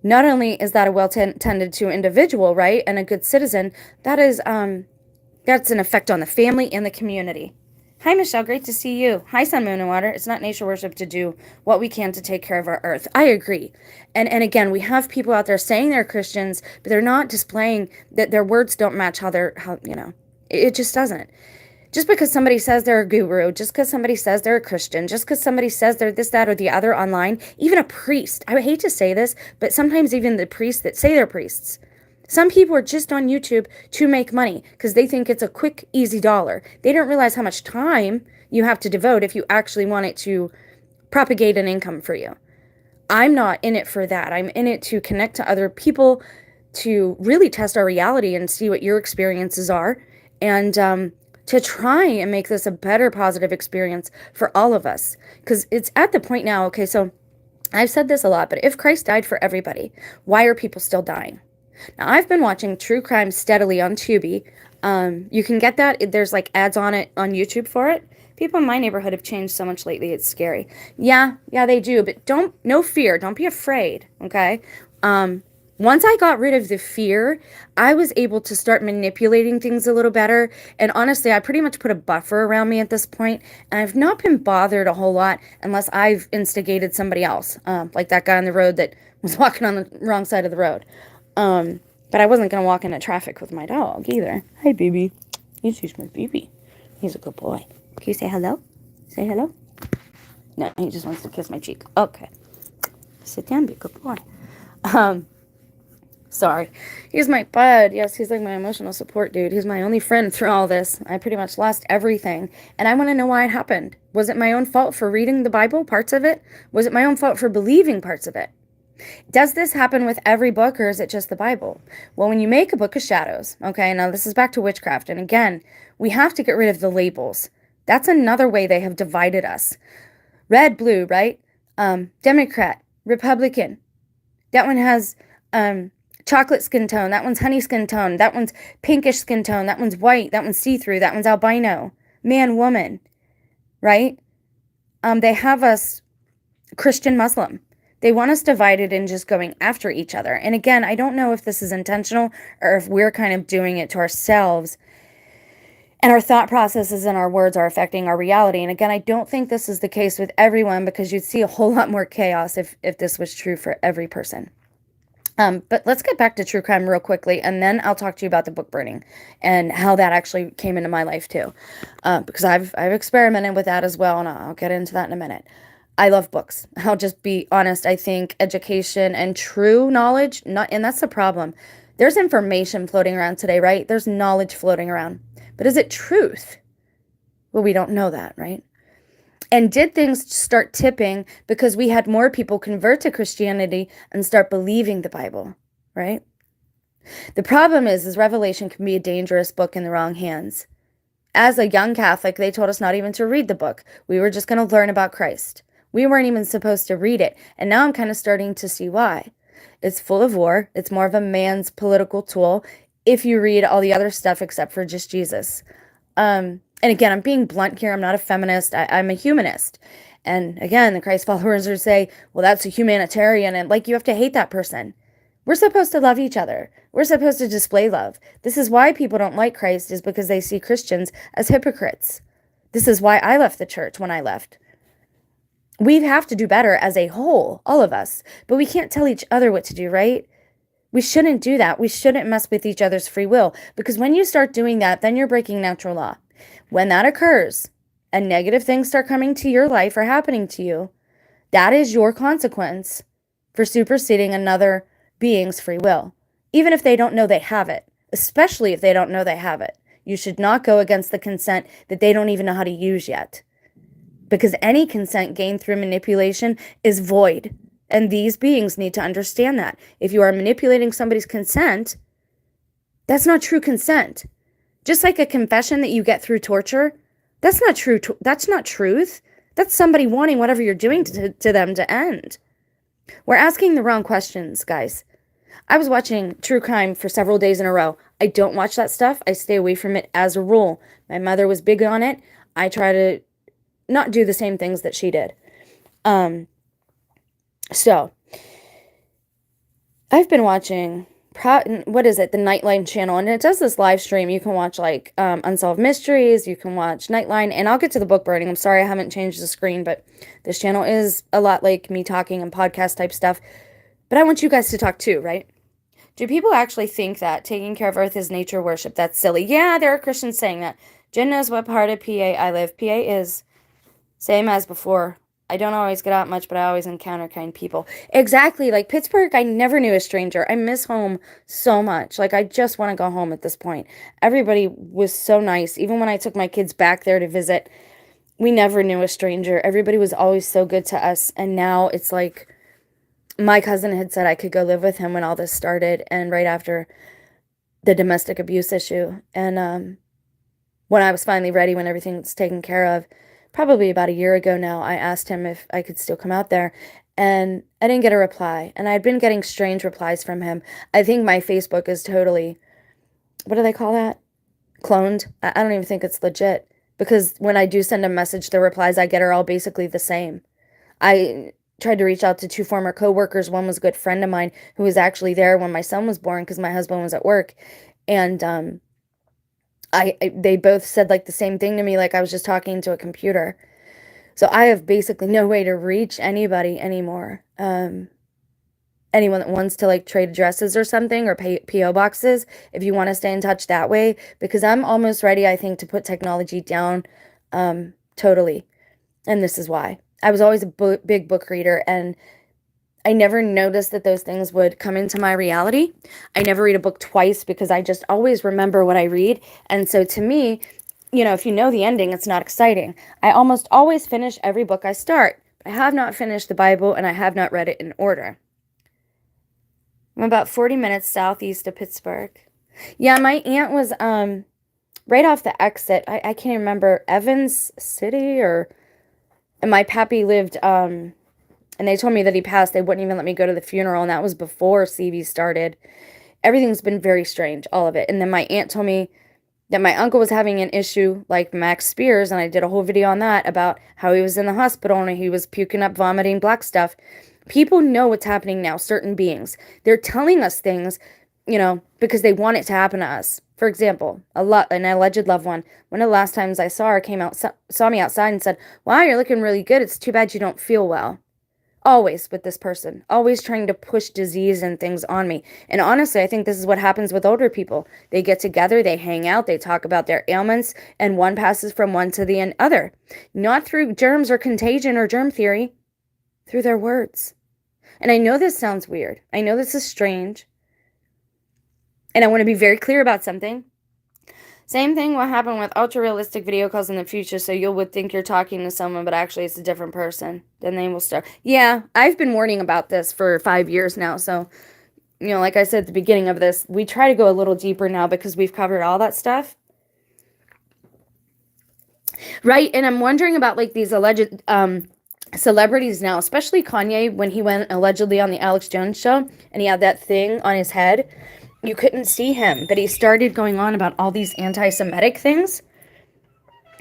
[SPEAKER 1] not only is that a well-tended to individual, right, and a good citizen, that's an effect on the family and the community. Hi, Michelle. Great to see you. Hi, Sun, Moon, and Water. It's not nature worship to do what we can to take care of our earth. I agree. And again, we have people out there saying they're Christians, but they're not displaying that their words don't match it just doesn't. Just because somebody says they're a guru, just because somebody says they're a Christian, just because somebody says they're this, that, or the other online, even a priest. I hate to say this, but sometimes even the priests that say they're priests. Some people are just on YouTube to make money because they think it's a quick, easy dollar. They don't realize how much time you have to devote if you actually want it to propagate an income for you. I'm not in it for that. I'm in it to connect to other people, to really test our reality and see what your experiences are, and to try and make this a better positive experience for all of us. Because it's at the point now, okay, so I've said this a lot, but if Christ died for everybody, why are people still dying? Now, I've been watching true crime steadily on Tubi. You can get that. There's like ads on it on YouTube for it. People in my neighborhood have changed so much lately. It's scary. Yeah, they do. But no fear. Don't be afraid. Okay. Once I got rid of the fear, I was able to start manipulating things a little better. And honestly, I pretty much put a buffer around me at this point. And I've not been bothered a whole lot unless I've instigated somebody else. Like that guy on the road that was walking on the wrong side of the road. But I wasn't going to walk into traffic with my dog either. Hi, baby. He's my baby. He's a good boy. Can you say hello? Say hello? No, he just wants to kiss my cheek. Okay. Sit down, be a good boy. Sorry. He's my bud. Yes, he's like my emotional support dude. He's my only friend through all this. I pretty much lost everything. And I want to know why it happened. Was it my own fault for reading the Bible, parts of it? Was it my own fault for believing parts of it? Does this happen with every book, or is it just the Bible? Well, when you make a book of shadows, okay, now this is back to witchcraft. And again, we have to get rid of the labels. That's another way they have divided us. Red, blue, right? Democrat, Republican. That one has chocolate skin tone. That one's honey skin tone. That one's pinkish skin tone. That one's white. That one's see-through. That one's albino. Man, woman, right? They have us Christian, Muslim. They want us divided and just going after each other. And again, I don't know if this is intentional or if we're kind of doing it to ourselves and our thought processes and our words are affecting our reality. And again, I don't think this is the case with everyone, because you'd see a whole lot more chaos if this was true for every person. But let's get back to true crime real quickly, and then I'll talk to you about the book burning and how that actually came into my life too, because I've experimented with that as well, and I'll get into that in a minute. I love books. I'll just be honest. I think education and true knowledge, and that's the problem. There's information floating around today, right? There's knowledge floating around. But is it truth? Well, we don't know that, right? And did things start tipping because we had more people convert to Christianity and start believing the Bible, right? The problem is Revelation can be a dangerous book in the wrong hands. As a young Catholic, they told us not even to read the book. We were just going to learn about Christ. We weren't even supposed to read it. And now I'm kind of starting to see why. It's full of war. It's more of a man's political tool if you read all the other stuff except for just Jesus. And again, I'm being blunt here. I'm not a feminist. I'm a humanist. And again, the Christ followers are say, well, that's a humanitarian. And like, you have to hate that person. We're supposed to love each other. We're supposed to display love. This is why people don't like Christ, is because they see Christians as hypocrites. This is why I left the church when I left. We have to do better as a whole, all of us, but we can't tell each other what to do, right? We shouldn't do that. We shouldn't mess with each other's free will, because when you start doing that, then you're breaking natural law. When that occurs and negative things start coming to your life or happening to you, that is your consequence for superseding another being's free will, even if they don't know they have it, especially if they don't know they have it. You should not go against the consent that they don't even know how to use yet, because any consent gained through manipulation is void. And these beings need to understand that. If you are manipulating somebody's consent, that's not true consent. Just like a confession that you get through torture, that's not true. That's not truth. That's somebody wanting whatever you're doing to them to end. We're asking the wrong questions, guys. I was watching true crime for several days in a row. I don't watch that stuff. I stay away from it as a rule. My mother was big on it. I try to not do the same things that she did. So I've been watching, what is it? The Nightline channel. And it does this live stream. You can watch like Unsolved Mysteries. You can watch Nightline. And I'll get to the book burning. I'm sorry I haven't changed the screen, but this channel is a lot like me talking and podcast type stuff. But I want you guys to talk too, right? Do people actually think that taking care of Earth is nature worship? That's silly. Yeah, there are Christians saying that. Jen knows what part of PA I live. PA is same as before. I don't always get out much, but I always encounter kind people. Exactly. Like Pittsburgh, I never knew a stranger. I miss home so much. Like, I just want to go home at this point. Everybody was so nice. Even when I took my kids back there to visit, we never knew a stranger. Everybody was always so good to us. And now it's like my cousin had said I could go live with him when all this started, and right after the domestic abuse issue. And when I was finally ready, when everything was taken care of, probably about a year ago now, I asked him if I could still come out there, and I didn't get a reply. And I'd been getting strange replies from him. I think my Facebook is totally, what do they call that? Cloned. I don't even think it's legit, because when I do send a message, the replies I get are all basically the same. I tried to reach out to 2 former coworkers. One was a good friend of mine who was actually there when my son was born, because my husband was at work. And they both said like the same thing to me, like I was just talking to a computer. So I have basically no way to reach anybody anymore. Anyone that wants to like trade addresses or something, or pay PO boxes, if you want to stay in touch that way, because I'm almost ready, I think, to put technology down totally. And this is why. I was always a big book reader, and I never noticed that those things would come into my reality. I never read a book twice, because I just always remember what I read. And so to me, if you know the ending, it's not exciting. I almost always finish every book I start. I have not finished the Bible, and I have not read it in order. I'm about 40 minutes southeast of Pittsburgh. Yeah, my aunt was right off the exit. I can't remember, Evans City, or and my pappy lived and they told me that he passed. They wouldn't even let me go to the funeral, and that was before CV started. Everything's been very strange, all of it. And then my aunt told me that my uncle was having an issue like Max Spears, and I did a whole video on that about how he was in the hospital and he was puking up, vomiting black stuff. People know what's happening now, certain beings. They're telling us things, because they want it to happen to us. For example, an alleged loved one, one of the last times I saw her, came out, saw me outside and said, "Wow, you're looking really good. It's too bad you don't feel well." Always with this person, always trying to push disease and things on me. And honestly, I think this is what happens with older people. They get together, they hang out, they talk about their ailments, and one passes from one to the other. Not through germs or contagion or germ theory, through their words. And I know this sounds weird. I know this is strange. And I want to be very clear about something. Same thing will happen with ultra-realistic video calls in the future, so you would think you're talking to someone, but actually it's a different person. Then they will start. Yeah, I've been warning about this for 5 years now, so, like I said at the beginning of this, we try to go a little deeper now because we've covered all that stuff. Right, and I'm wondering about, like, these alleged celebrities now, especially Kanye, when he went allegedly on the Alex Jones show, and he had that thing on his head. You couldn't see him, but he started going on about all these anti-Semitic things.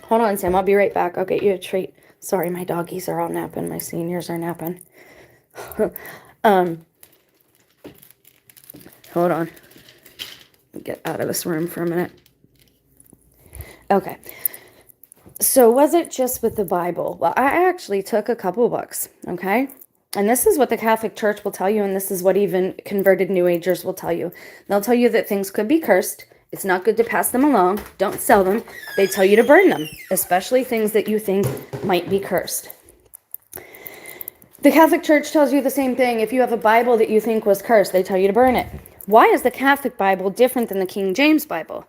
[SPEAKER 1] Hold on, Sam. I'll be right back. I'll get you a treat. Sorry, my doggies are all napping. My seniors are napping. Hold on. Get out of this room for a minute. Okay. So was it just with the Bible? Well, I actually took a couple books, okay? And this is what the Catholic Church will tell you, and this is what even converted New Agers will tell you. They'll tell you that things could be cursed. It's not good to pass them along. Don't sell them. They tell you to burn them, especially things that you think might be cursed. The Catholic Church tells you the same thing. If you have a Bible that you think was cursed, they tell you to burn it. Why is the Catholic Bible different than the King James Bible?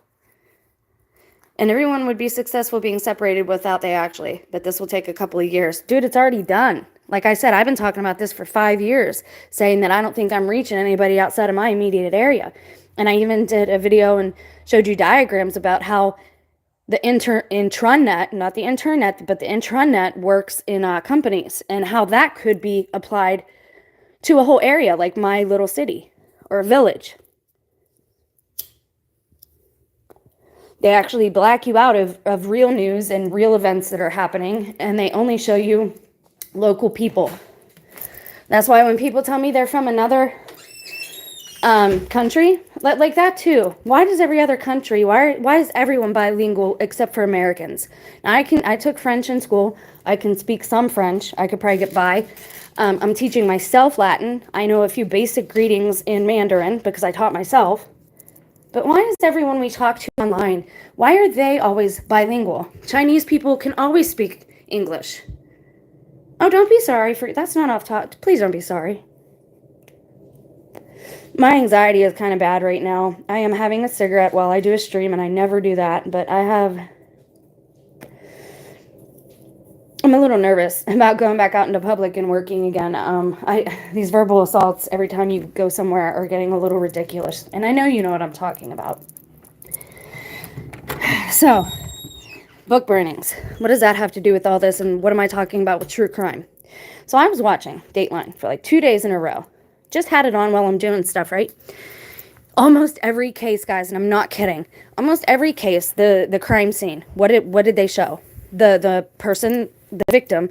[SPEAKER 1] And everyone would be successful being separated without they actually, but this will take a couple of years. Dude, it's already done. Like I said, I've been talking about this for 5 years, saying that I don't think I'm reaching anybody outside of my immediate area. And I even did a video and showed you diagrams about how the intranet, not the internet, but the intranet works in companies, and how that could be applied to a whole area, like my little city or village. They actually black you out of real news and real events that are happening, and they only show you local people. That's why when people tell me they're from another country, like that too. Why does every other country, why is everyone bilingual except for Americans? Now, I took French in school. I can speak some French. I could probably get by. I'm teaching myself Latin. I know a few basic greetings in Mandarin because I taught myself. But why is everyone we talk to online, why are they always bilingual? Chinese people can always speak English. Oh, don't be sorry for, that's not off topic. Please don't be sorry. My anxiety is kind of bad right now. I am having a cigarette while I do a stream, and I never do that, but I'm a little nervous about going back out into public and working again. These verbal assaults every time you go somewhere are getting a little ridiculous. And I know you know what I'm talking about. So, book burnings. What does that have to do with all this? And what am I talking about with true crime? So I was watching Dateline for like 2 days in a row. Just had it on while I'm doing stuff, right? Almost every case, guys, and I'm not kidding. Almost every case, the crime scene, what did they show? The person, the victim,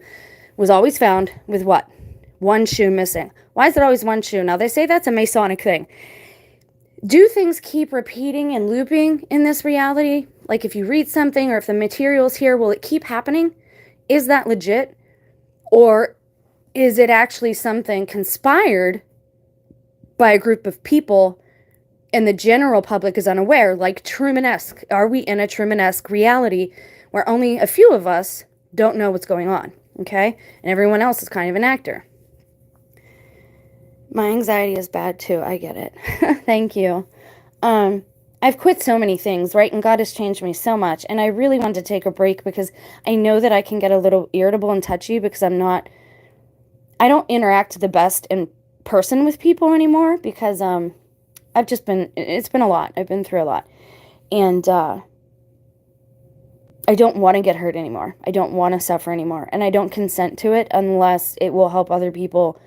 [SPEAKER 1] was always found with what? One shoe missing. Why is it always one shoe? Now, they say that's a Masonic thing. Do things keep repeating and looping in this reality? Like if you read something or if the material's here, will it keep happening? Is that legit? Or is it actually something conspired by a group of people and the general public is unaware, like Truman-esque? Are we in a Truman-esque reality where only a few of us don't know what's going on, okay? And everyone else is kind of an actor. My anxiety is bad too. I get it. Thank you. I've quit so many things, right? And God has changed me so much. And I really wanted to take a break because I know that I can get a little irritable and touchy because I don't interact the best in person with people anymore because it's been a lot. I've been through a lot. And I don't want to get hurt anymore. I don't want to suffer anymore. And I don't consent to it unless it will help other people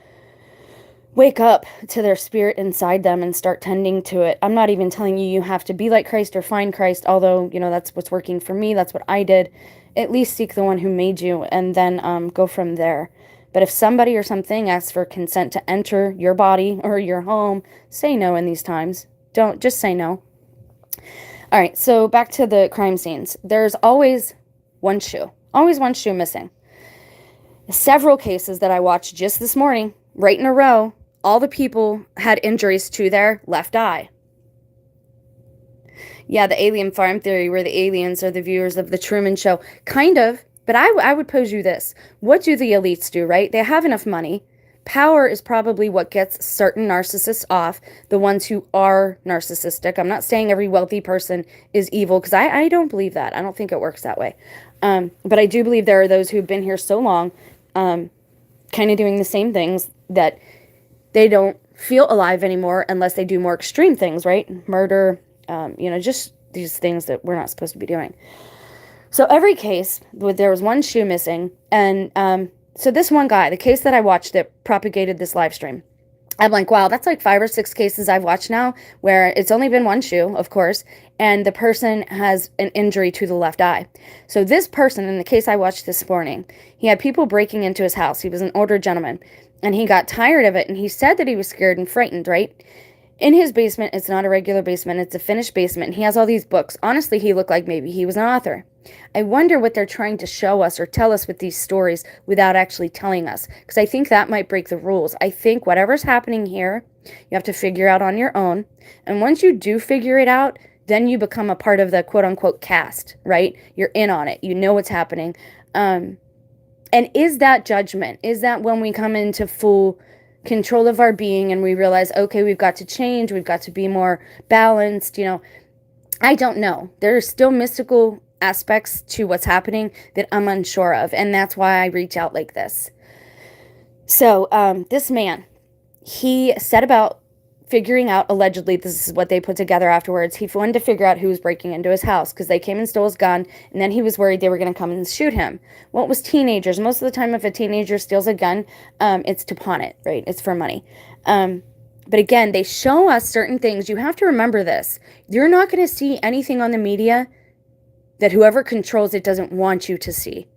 [SPEAKER 1] wake up to their spirit inside them and start tending to it. I'm not even telling you have to be like Christ or find Christ, although, that's what's working for me. That's what I did. At least seek the one who made you and then go from there. But if somebody or something asks for consent to enter your body or your home, say no in these times. Don't just say no. All right, so back to the crime scenes. There's always one shoe missing. Several cases that I watched just this morning, right in a row, all the people had injuries to their left eye. Yeah, the alien farm theory where the aliens are the viewers of the Truman Show. Kind of, but I would pose you this. What do the elites do, right? They have enough money. Power is probably what gets certain narcissists off, the ones who are narcissistic. I'm not saying every wealthy person is evil, because I don't believe that. I don't think it works that way. But I do believe there are those who've been here so long, kind of doing the same things, that they don't feel alive anymore unless they do more extreme things, right? Murder, just these things that we're not supposed to be doing. So every case, there was one shoe missing, and so this one guy, the case that I watched that propagated this live stream, I'm like, wow, that's like 5 or 6 cases I've watched now where it's only been one shoe, of course, and the person has an injury to the left eye. So this person, in the case I watched this morning, he had people breaking into his house. He was an older gentleman, and he got tired of it, and he said that he was scared and frightened, right? In his basement, it's not a regular basement, it's a finished basement, and he has all these books. Honestly, he looked like maybe he was an author. I wonder what they're trying to show us or tell us with these stories without actually telling us, because I think that might break the rules. I think whatever's happening here, you have to figure out on your own, and once you do figure it out, then you become a part of the quote-unquote cast, right? You're in on it. You know what's happening. And is that judgment? Is that when we come into full control of our being and we realize, okay, we've got to change, we've got to be more balanced, I don't know. There are still mystical aspects to what's happening that I'm unsure of, and that's why I reach out like this. So this man, he set about figuring out, allegedly, this is what they put together afterwards, he wanted to figure out who was breaking into his house because they came and stole his gun, and then he was worried they were going to come and shoot him. Well, it was teenagers. Most of the time, if a teenager steals a gun, it's to pawn it, right? It's for money. But again, they show us certain things. You have to remember this. You're not going to see anything on the media that whoever controls it doesn't want you to see.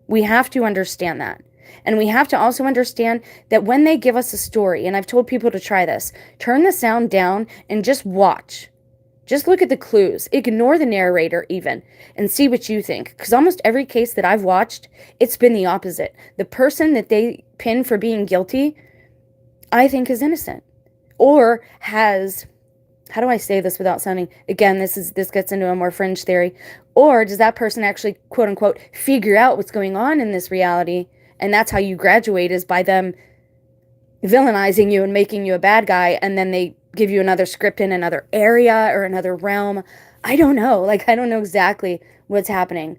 [SPEAKER 1] We have to understand that. And we have to also understand that when they give us a story, and I've told people to try this, turn the sound down and just watch. Just look at the clues. Ignore the narrator even and see what you think. Because almost every case that I've watched, it's been the opposite. The person that they pin for being guilty, I think is innocent. Or has, how do I say this without sounding, again, this gets into a more fringe theory. Or does that person actually, quote unquote, figure out what's going on in this reality? And that's how you graduate, is by them villainizing you and making you a bad guy, and then they give you another script in another area or another realm. I don't know. I don't know exactly what's happening.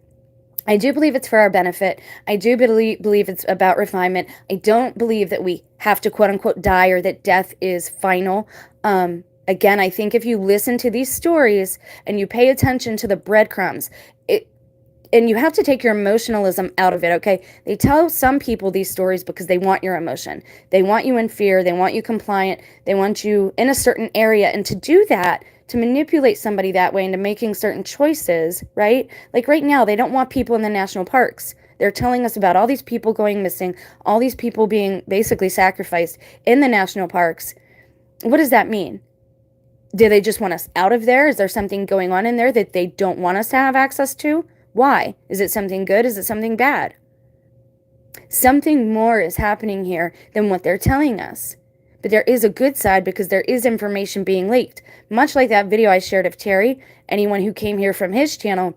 [SPEAKER 1] I do believe it's for our benefit. I do believe it's about refinement. I don't believe that we have to, quote unquote, die or that death is final. Again, I think if you listen to these stories and you pay attention to the breadcrumbs, and you have to take your emotionalism out of it, okay? They tell some people these stories because they want your emotion. They want you in fear. They want you compliant. They want you in a certain area. And to do that, to manipulate somebody that way into making certain choices, right? Like right now, they don't want people in the national parks. They're telling us about all these people going missing, all these people being basically sacrificed in the national parks. What does that mean? Do they just want us out of there? Is there something going on in there that they don't want us to have access to? Why? Is it something good? Is it something bad? Something more is happening here than what they're telling us. But there is a good side because there is information being leaked. Much like that video I shared of Terry, anyone who came here from his channel,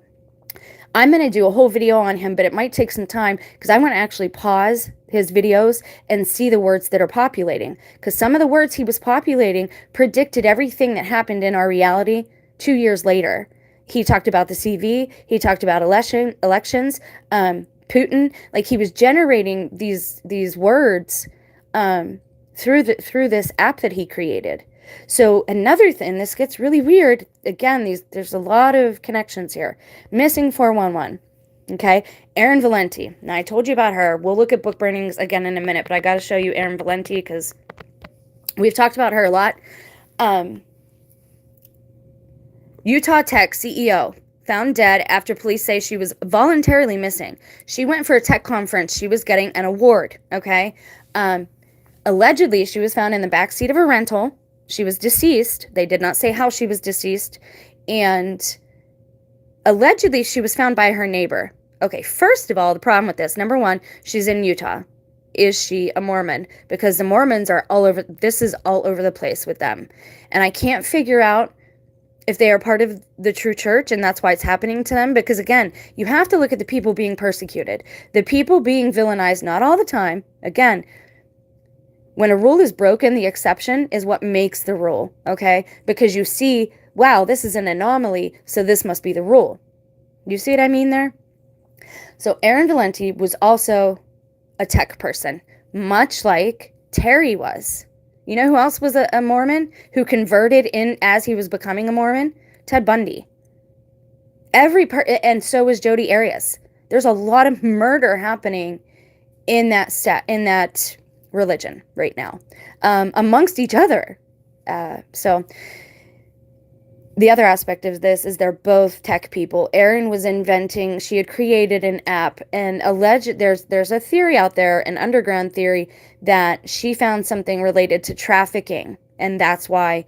[SPEAKER 1] I'm going to do a whole video on him, but it might take some time because I want to actually pause his videos and see the words that are populating. Because some of the words he was populating predicted everything that happened in our reality 2 years later. He talked about the CV. He talked about elections, Putin. Like, he was generating these words through this app that he created. So another thing, this gets really weird. Again, there's a lot of connections here. Missing 411. Okay, Erin Valenti. Now I told you about her. We'll look at book burnings again in a minute, but I got to show you Erin Valenti because we've talked about her a lot. Utah Tech CEO found dead after police say she was voluntarily missing. She went for a tech conference. She was getting an award. Okay. Allegedly, she was found in the backseat of a rental. She was deceased. They did not say how she was deceased. And allegedly, she was found by her neighbor. Okay, first of all, the problem with this, number one, she's in Utah. Is she a Mormon? Because the Mormons are all over, this is all over the place with them. And I can't figure out if they are part of the true church and that's why it's happening to them. Because again, you have to look at the people being persecuted. The people being villainized, not all the time. Again, when a rule is broken, the exception is what makes the rule, okay? Because you see, wow, this is an anomaly, so this must be the rule. You see what I mean there? So Erin Valenti was also a tech person, much like Terry was. You know who else was a Mormon who converted in as he was becoming a Mormon? Ted Bundy. And so was Jodi Arias. There's a lot of murder happening in that religion right now, amongst each other. So the other aspect of this is they're both tech people. Erin was she had created an app, and there's a theory out there, an underground theory, that she found something related to trafficking, and that's why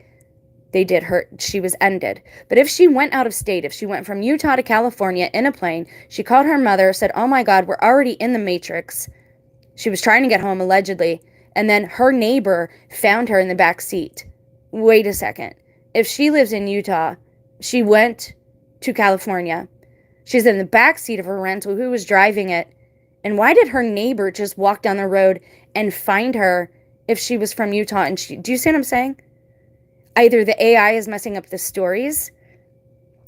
[SPEAKER 1] she was ended. But if she went out of state, if she went from Utah to California in a plane, she called her mother, said, oh my God, we're already in the Matrix. She was trying to get home, allegedly, and then her neighbor found her in the back seat. Wait a second. If she lives in Utah, she went to California. She's in the back seat of her rental. Who was driving it? And why did her neighbor just walk down the road and find her if she was from Utah? And do you see what I'm saying? Either the AI is messing up the stories,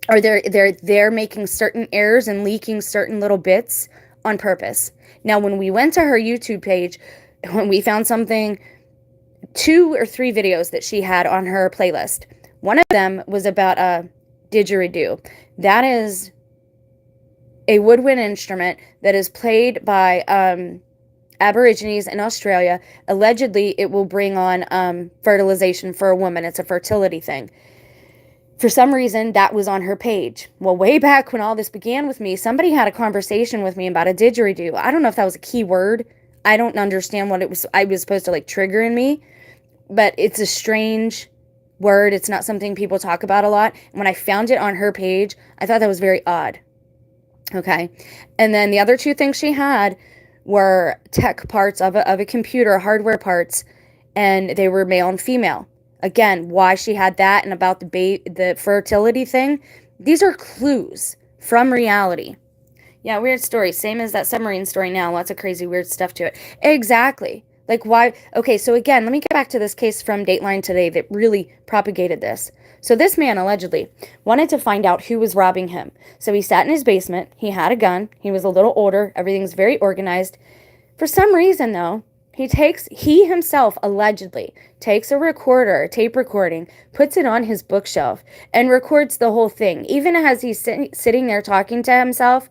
[SPEAKER 1] or they're making certain errors and leaking certain little bits on purpose. Now, when we went to her YouTube page, when we found something, 2 or 3 videos that she had on her playlist. One of them was about a didgeridoo. That is a woodwind instrument that is played by Aborigines in Australia. Allegedly, it will bring on fertilization for a woman. It's a fertility thing. For some reason, that was on her page. Well, way back when all this began with me, somebody had a conversation with me about a didgeridoo. I don't know if that was a key word. I don't understand what I was supposed to trigger in me, but it's a strange word. It's not something people talk about a lot. When I found it on her page, I thought that was very odd. Okay. And then the other 2 things she had were tech parts of a computer, hardware parts, and they were male and female. Again, why she had that and about the fertility thing, these are clues from reality. Yeah, weird story. Same as that submarine story now. Lots of crazy, weird stuff to it. Exactly. Why? Okay, so again, let me get back to this case from Dateline today that really propagated this. So this man allegedly wanted to find out who was robbing him. So he sat in his basement. He had a gun. He was a little older. Everything's very organized. For some reason, though, he himself allegedly takes a recorder, a tape recording, puts it on his bookshelf, and records the whole thing. Even as he's sitting there talking to himself,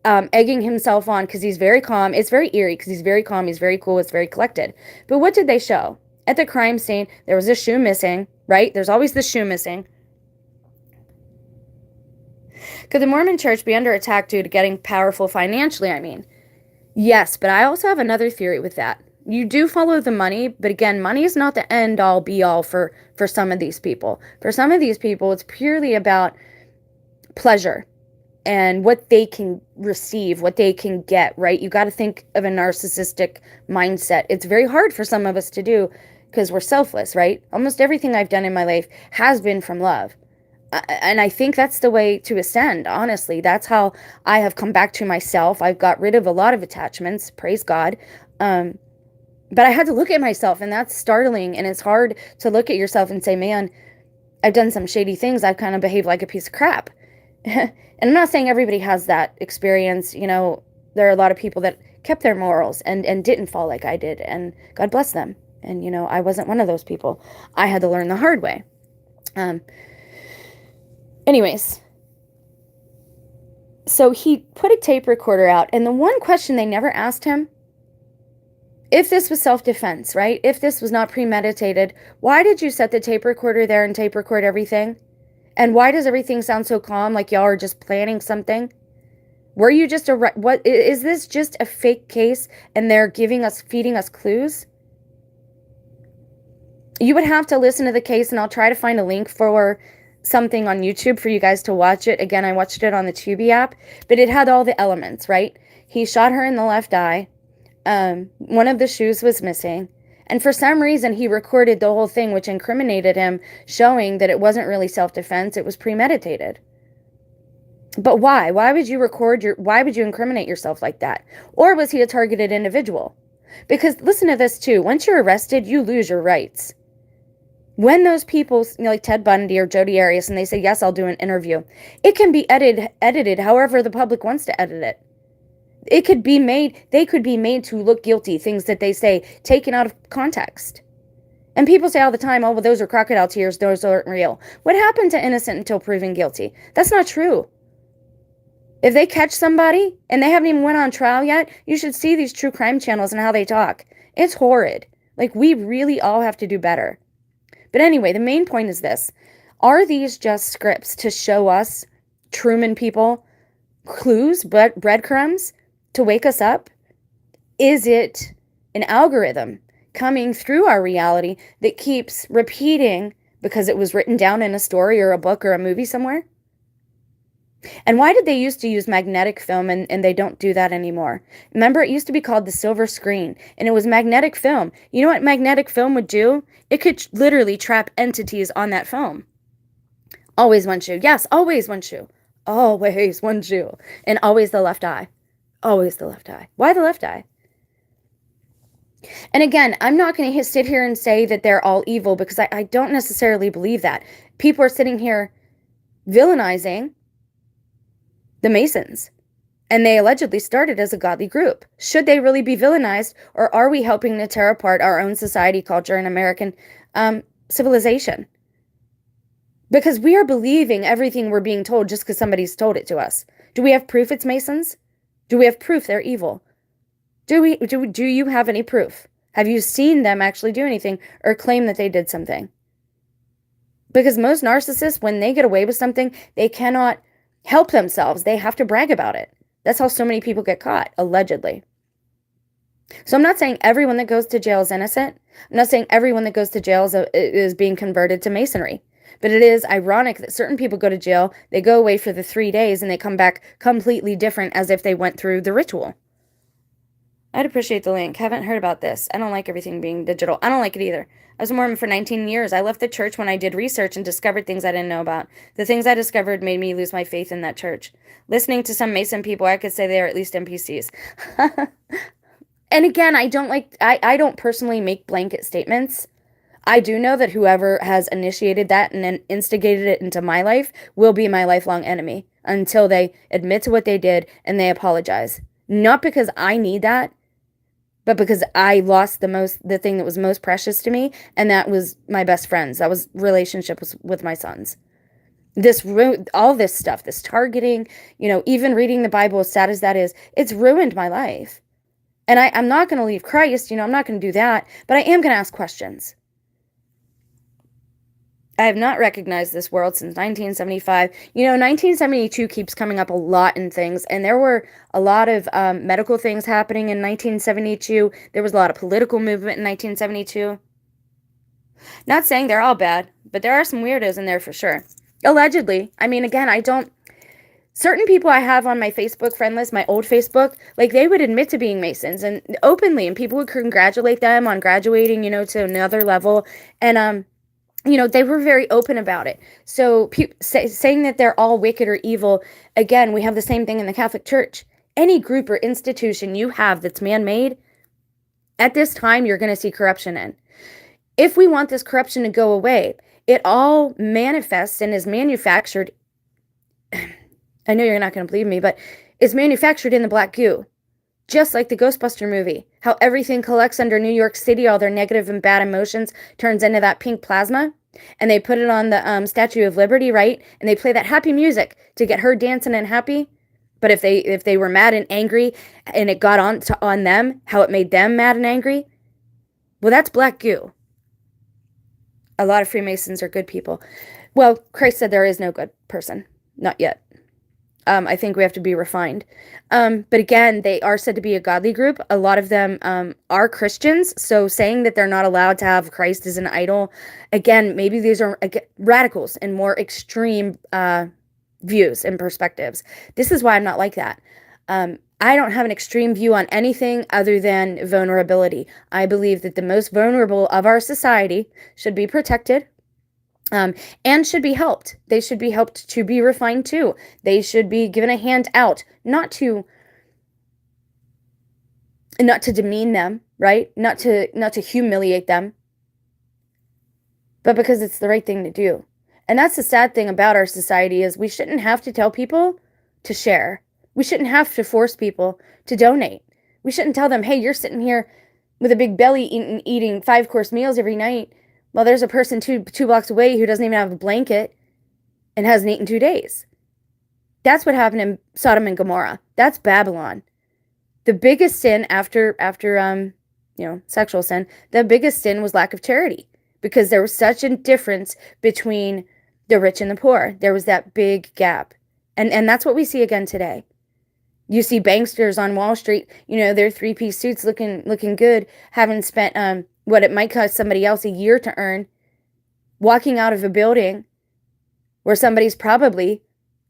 [SPEAKER 1] egging himself on because he's very calm. It's very eerie because he's very calm. He's very cool. It's very collected. But what did they show? At the crime scene, there was a shoe missing, right? There's always the shoe missing. Could the Mormon church be under attack due to getting powerful financially, I mean? Yes, but I also have another theory with that. You do follow the money, but again, money is not the end-all, be-all for some of these people. For some of these people, it's purely about pleasure and what they can receive, what they can get, right? You got to think of a narcissistic mindset. It's very hard for some of us to do because we're selfless, right? Almost everything I've done in my life has been from love. And I think that's the way to ascend, honestly. That's how I have come back to myself. I've got rid of a lot of attachments, praise God. But I had to look at myself, and that's startling. And it's hard to look at yourself and say, man, I've done some shady things. I've kind of behaved like a piece of crap. And I'm not saying everybody has that experience. You know, there are a lot of people that kept their morals and didn't fall like I did. And God bless them. And, I wasn't one of those people. I had to learn the hard way. Anyways, so he put a tape recorder out, and the one question they never asked him, if this was self-defense, right? If this was not premeditated, why did you set the tape recorder there and tape record everything? And why does everything sound so calm, like y'all are just planning something? Were you just what is this just a fake case and they're feeding us clues? You would have to listen to the case, and I'll try to find a link for something on YouTube for you guys to watch it. Again, I watched it on the Tubi app, but it had all the elements, right? He shot her in the left eye. One of the shoes was missing. And for some reason, he recorded the whole thing, which incriminated him, showing that it wasn't really self-defense, it was premeditated. But why? Why would you incriminate yourself like that? Or was he a targeted individual? Because listen to this too. Once you're arrested, you lose your rights. When those people, like Ted Bundy or Jodi Arias, and they say, yes, I'll do an interview, it can be edited however the public wants to edit it. They could be made to look guilty, things that they say, taken out of context. And people say all the time, oh, well, those are crocodile tears, those aren't real. What happened to innocent until proven guilty? That's not true. If they catch somebody and they haven't even went on trial yet, you should see these true crime channels and how they talk. It's horrid. Like, we really all have to do better. But anyway, the main point is this. Are these just scripts to show us, Truman people, clues, breadcrumbs to wake us up? Is it an algorithm coming through our reality that keeps repeating because it was written down in a story or a book or a movie somewhere? And why did they used to use magnetic film and they don't do that anymore? Remember, it used to be called the silver screen, and it was magnetic film. You know what magnetic film would do? It could literally trap entities on that film. Always one shoe. Yes, always one shoe. Always one shoe. And always the left eye. Always the left eye. Why the left eye? And again, I'm not going to sit here and say that they're all evil, because I don't necessarily believe that. People are sitting here villainizing the Masons, and they allegedly started as a godly group. Should they really be villainized, or are we helping to tear apart our own society, culture, and American civilization? Because we are believing everything we're being told just because somebody's told it to us. Do we have proof it's Masons? Do we have proof they're evil? Do you have any proof? Have you seen them actually do anything or claim that they did something? Because most narcissists, when they get away with something, they cannot help themselves. They have to brag about it. That's how so many people get caught, allegedly. So I'm not saying everyone that goes to jail is innocent. I'm not saying everyone that goes to jail is being converted to Masonry. But it is ironic that certain people go to jail, they go away for the 3 days, and they come back completely different, as if they went through the ritual. I'd appreciate the link. Haven't heard about this. I don't like everything being digital. I don't like it either. I was a Mormon for 19 years. I left the church when I did research and discovered things I didn't know about. The things I discovered made me lose my faith in that church. Listening to some Mason people, I could say they are at least NPCs. And again, I don't personally make blanket statements. I do know that whoever has initiated that and then instigated it into my life will be my lifelong enemy until they admit to what they did and they apologize. Not because I need that, but because I lost the thing that was most precious to me, and that was my best friends. That was relationships with my sons. All this stuff, this targeting, even reading the Bible, as sad as that is, it's ruined my life. And I'm not going to leave Christ, I'm not going to do that, but I am going to ask questions. I have not recognized this world since 1975. 1972 keeps coming up a lot in things, and there were a lot of medical things happening in 1972. There was a lot of political movement in 1972. Not saying they're all bad, but there are some weirdos in there for sure. Allegedly. I mean, again, certain people I have on my Facebook friend list, my old Facebook, like, they would admit to being Masons and openly, and people would congratulate them on graduating, to another level. And, they were very open about it. So saying that they're all wicked or evil, again, we have the same thing in the Catholic Church. Any group or institution you have that's man-made, at this time, you're going to see corruption in. If we want this corruption to go away, it all manifests and is manufactured. I know you're not going to believe me, but it's manufactured in the black goo. Just like the Ghostbuster movie, how everything collects under New York City, all their negative and bad emotions turns into that pink plasma, and they put it on the Statue of Liberty, right? And they play that happy music to get her dancing and happy. But if they were mad and angry, and it got on them, how it made them mad and angry, well, that's black goo. A lot of Freemasons are good people. Well, Christ said there is no good person, not yet. I think we have to be refined. But again, they are said to be a godly group. A lot of them are Christians. So saying that they're not allowed to have Christ as an idol, again, maybe these are radicals and more extreme views and perspectives. This is why I'm not like that. I don't have an extreme view on anything other than vulnerability. I believe that the most vulnerable of our society should be protected, and should be helped. They should be helped to be refined too. They should be given a hand out, not to demean them, right? Not to humiliate them, but because it's the right thing to do. And that's the sad thing about our society is we shouldn't have to tell people to share. We shouldn't have to force people to donate. We shouldn't tell them, hey, you're sitting here with a big belly eating 5-course meals every night. Well, there's a person two blocks away who doesn't even have a blanket and hasn't eaten 2 days. That's what happened in Sodom and Gomorrah. That's Babylon. The biggest sin after sexual sin, the biggest sin was lack of charity, because there was such a difference between the rich and the poor. There was that big gap. And that's what we see again today. You see banksters on Wall Street, their 3-piece suits looking good, having spent what it might cost somebody else a year to earn, walking out of a building where somebody's probably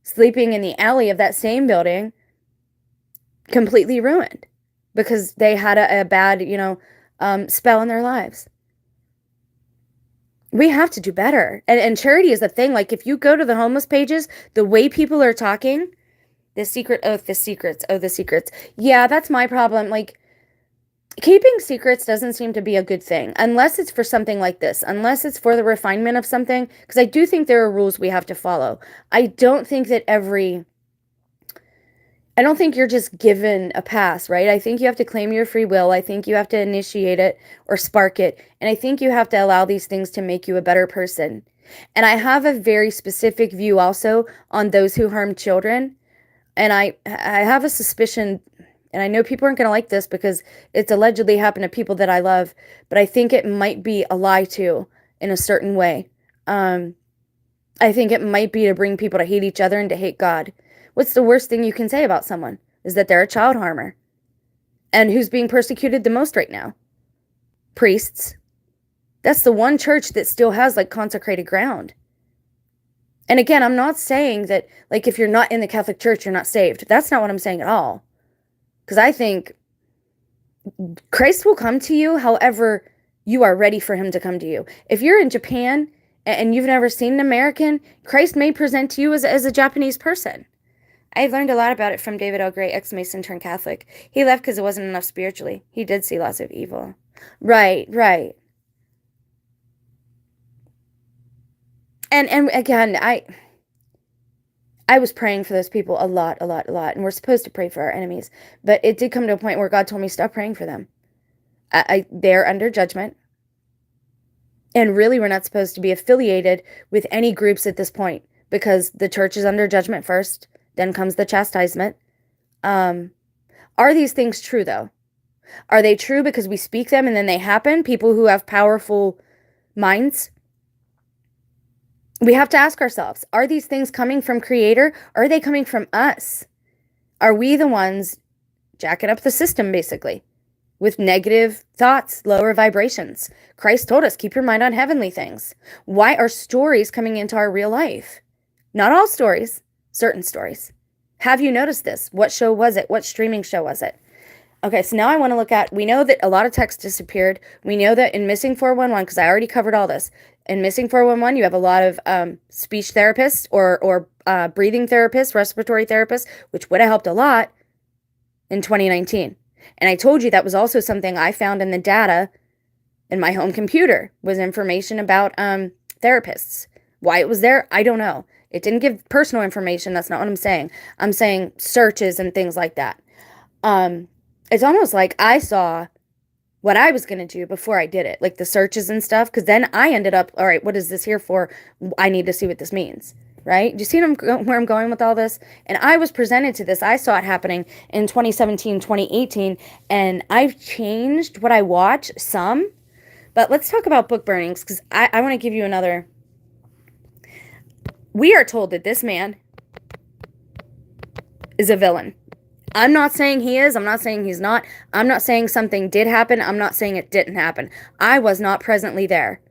[SPEAKER 1] sleeping in the alley of that same building, completely ruined because they had a bad, spell in their lives. We have to do better. And charity is the thing. Like, if you go to the homeless pages, the way people are talking, the secrets. Yeah, that's my problem. Like, keeping secrets doesn't seem to be a good thing unless it's for something like this, unless it's for the refinement of something, because I do think there are rules we have to follow. I don't think you're just given a pass, right? I think you have to claim your free will. I think you have to initiate it or spark it. And I think you have to allow these things to make you a better person. And I have a very specific view also on those who harm children. And I have a suspicion, and I know people aren't going to like this because it's allegedly happened to people that I love, but I think it might be a lie too, in a certain way. I think it might be to bring people to hate each other and to hate God. What's the worst thing you can say about someone? Is that they're a child harmer. And who's being persecuted the most right now? Priests. That's the one church that still has consecrated ground. And again, I'm not saying that if you're not in the Catholic Church, you're not saved. That's not what I'm saying at all. Because I think Christ will come to you however you are ready for him to come to you. If you're in Japan and you've never seen an American, Christ may present to you as a Japanese person. I've learned a lot about it from David L. Gray, ex-Mason turned Catholic. He left because it wasn't enough spiritually. He did see lots of evil. Right. And again, I was praying for those people a lot. And we're supposed to pray for our enemies. But it did come to a point where God told me, stop praying for them. They're under judgment. And really, we're not supposed to be affiliated with any groups at this point, because the church is under judgment first. Then comes the chastisement. Are these things true, though? Are they true because we speak them and then they happen? People who have powerful minds? We have to ask ourselves, are these things coming from Creator, or are they coming from us? Are we the ones jacking up the system, basically, with negative thoughts, lower vibrations? Christ told us, keep your mind on heavenly things. Why are stories coming into our real life? Not all stories, certain stories. Have you noticed this? What show was it? What streaming show was it? Okay, so now I want to look at, we know that a lot of text disappeared. We know that in Missing 411, because I already covered all this, in Missing 411, you have a lot of speech therapists or breathing therapists, respiratory therapists, which would have helped a lot in 2019. And I told you that was also something I found in the data in my home computer, was information about therapists. Why it was there, I don't know. It didn't give personal information. That's not what I'm saying. I'm saying searches and things like that. It's almost like I saw what I was going to do before I did it, like the searches and stuff. Because then I ended up, all right, what is this here for? I need to see what this means, right? Do you see where I'm going with all this? And I was presented to this. I saw it happening in 2017, 2018, and I've changed what I watch some. But let's talk about book burnings because I want to give you another. We are told that this man is a villain. I'm not saying he is. I'm not saying he's not. I'm not saying something did happen. I'm not saying it didn't happen. I was not presently there.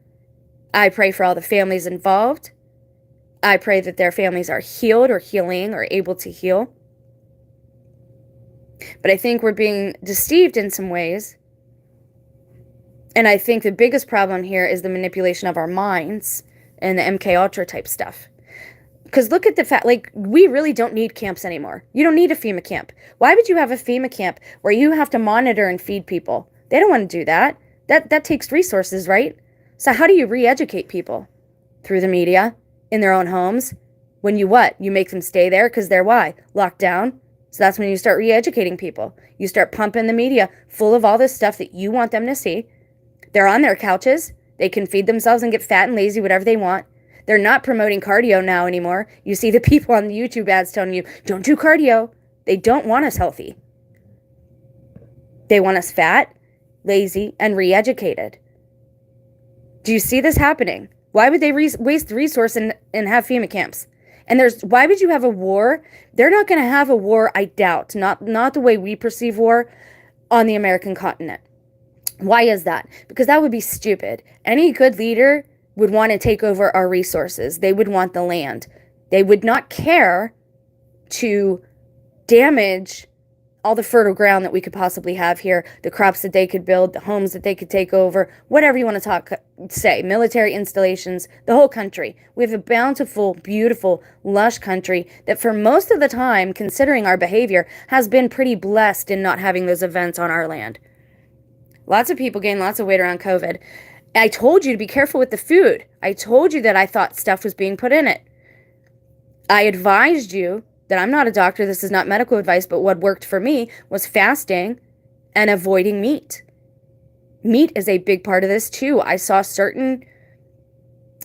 [SPEAKER 1] I pray for all the families involved. I pray that their families are healed or healing or able to heal. But I think we're being deceived in some ways. And I think the biggest problem here is the manipulation of our minds and the MK Ultra type stuff. Because look at the fact, like, we really don't need camps anymore. You don't need a FEMA camp. Why would you have a FEMA camp where you have to monitor and feed people? They don't want to do that. That takes resources, right? So how do you re-educate people? Through the media, in their own homes. When you what? You make them stay there because they're why? Locked down. So that's when you start re-educating people. You start pumping the media full of all this stuff that you want them to see. They're on their couches. They can feed themselves and get fat and lazy, whatever they want. They're not promoting cardio now anymore. You see the people on the YouTube ads telling you, don't do cardio. They don't want us healthy. They want us fat, lazy, and re-educated. Do you see this happening? Why would they waste resource and have FEMA camps? And why would you have a war? They're not going to have a war, I doubt. Not the way we perceive war on the American continent. Why is that? Because that would be stupid. Any good leader would want to take over our resources. They would want the land. They would not care to damage all the fertile ground that we could possibly have here, the crops that they could build, the homes that they could take over, whatever you want to say, military installations, the whole country. We have a bountiful, beautiful, lush country that for most of the time, considering our behavior, has been pretty blessed in not having those events on our land. Lots of people gained lots of weight around COVID. I told you to be careful with the food. I told you that I thought stuff was being put in it. I advised you that I'm not a doctor. This is not medical advice, but what worked for me was fasting and avoiding meat. Meat is a big part of this too. I saw certain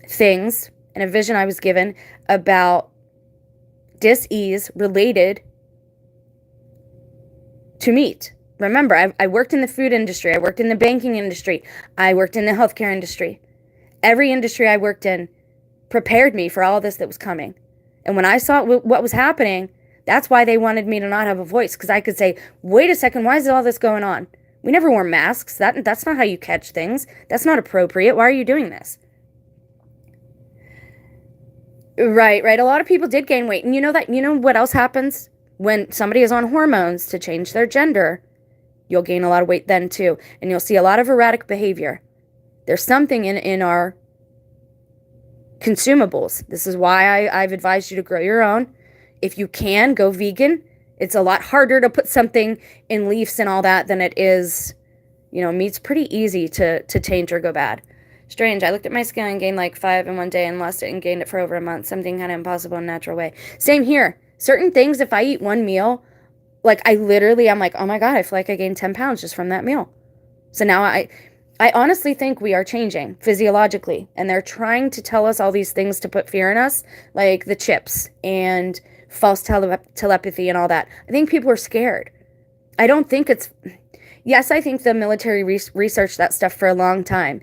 [SPEAKER 1] things in a vision I was given about dis-ease related to meat. Remember, I worked in the food industry. I worked in the banking industry. I worked in the healthcare industry. Every industry I worked in prepared me for all this that was coming. And when I saw what was happening, that's why they wanted me to not have a voice. Because I could say, wait a second, why is all this going on? We never wore masks. That's not how you catch things. That's not appropriate. Why are you doing this? Right. A lot of people did gain weight. And you know what else happens? When somebody is on hormones to change their gender, you'll gain a lot of weight then too. And you'll see a lot of erratic behavior. There's something in our consumables. This is why I've advised you to grow your own. If you can, go vegan. It's a lot harder to put something in leaves and all that than it is, meat's pretty easy to change or go bad. Strange. I looked at my scale and gained like 5 in one day and lost it and gained it for over a month. Something kind of impossible in a natural way. Same here. Certain things, if I eat one meal, like I'm like, oh my God, I feel like I gained 10 pounds just from that meal. So now I honestly think we are changing physiologically, and they're trying to tell us all these things to put fear in us, like the chips and false telepathy and all that. I think people are scared. I don't think yes, I think the military researched that stuff for a long time,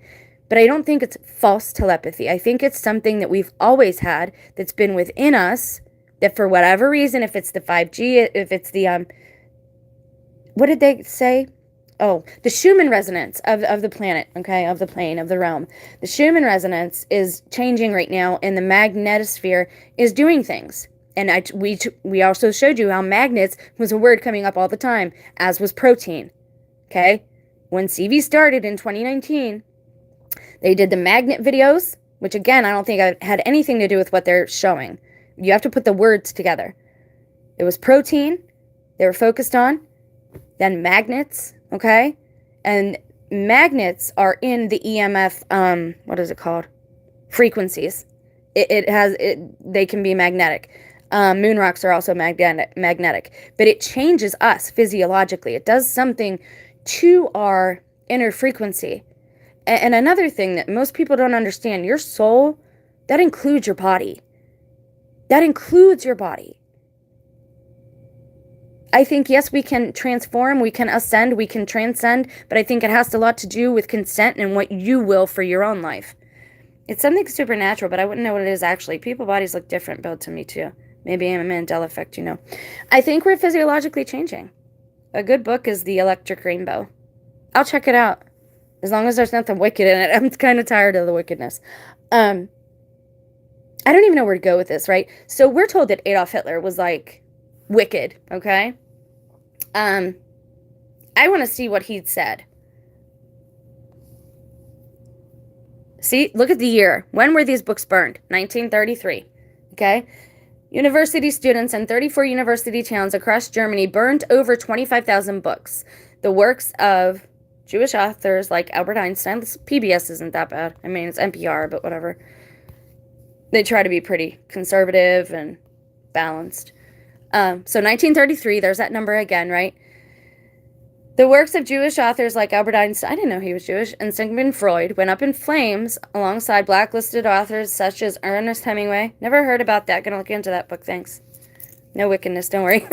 [SPEAKER 1] but I don't think it's false telepathy. I think it's something that we've always had that's been within us that for whatever reason, if it's the 5G, if it's the, what did they say? Oh, the Schumann resonance of the planet, okay, of the plane, of the realm. The Schumann resonance is changing right now, and the magnetosphere is doing things. And we also showed you how magnets was a word coming up all the time, as was protein, okay? When CV started in 2019, they did the magnet videos, which again, I don't think had anything to do with what they're showing. You have to put the words together. It was protein they were focused on, then magnets, okay? And magnets are in the EMF, what is it called? Frequencies. They can be magnetic. Moon rocks are also magnetic, but it changes us physiologically. It does something to our inner frequency. And another thing that most people don't understand, your soul, that includes your body. That includes your body. I think, yes, we can transform, we can ascend, we can transcend, but I think it has a lot to do with consent and what you will for your own life. It's something supernatural, but I wouldn't know what it is actually. People bodies look different, Bill, to me too. Maybe I'm a Mandela effect, I think we're physiologically changing. A good book is The Electric Rainbow. I'll check it out. As long as there's nothing wicked in it. I'm kind of tired of the wickedness. I don't even know where to go with this, right? So we're told that Adolf Hitler was like wicked, okay? I want to see what he'd said. See, look at the year. When were these books burned? 1933, okay? University students in 34 university towns across Germany burned over 25,000 books. The works of Jewish authors like Albert Einstein. PBS isn't that bad. I mean, it's NPR, but whatever. They try to be pretty conservative and balanced. So 1933, there's that number again, right? The works of Jewish authors like Albert Einstein, I didn't know he was Jewish, and Sigmund Freud went up in flames alongside blacklisted authors such as Ernest Hemingway. Never heard about that. Gonna look into that book, thanks. No wickedness, don't worry.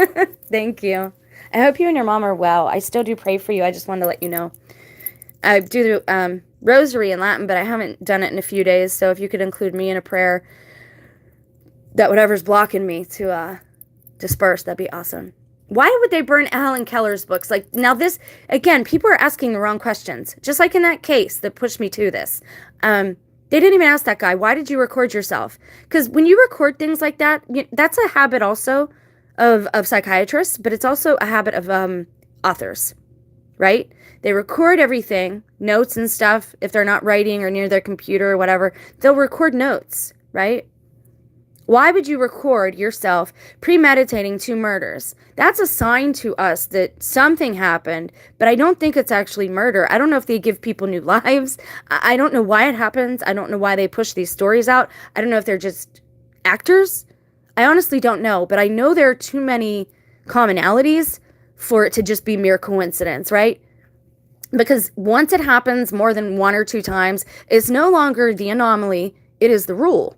[SPEAKER 1] Thank you. I hope you and your mom are well. I still do pray for you. I just wanted to let you know. I do rosary in Latin, but I haven't done it in a few days, so if you could include me in a prayer that whatever's blocking me to disperse, that'd be awesome. Why would they burn Helen Keller's books? Like, now this, again, people are asking the wrong questions. Just like in that case that pushed me to this. They didn't even ask that guy, why did you record yourself? Because when you record things like that, that's a habit also of psychiatrists, but it's also a habit of authors, right? They record everything, notes and stuff. If they're not writing or near their computer or whatever, they'll record notes, right? Why would you record yourself premeditating 2 murders? That's a sign to us that something happened, but I don't think it's actually murder. I don't know if they give people new lives. I don't know why it happens. I don't know why they push these stories out. I don't know if they're just actors. I honestly don't know, but I know there are too many commonalities for it to just be mere coincidence, right? Because once it happens more than 1 or 2 times, it's no longer the anomaly, it is the rule.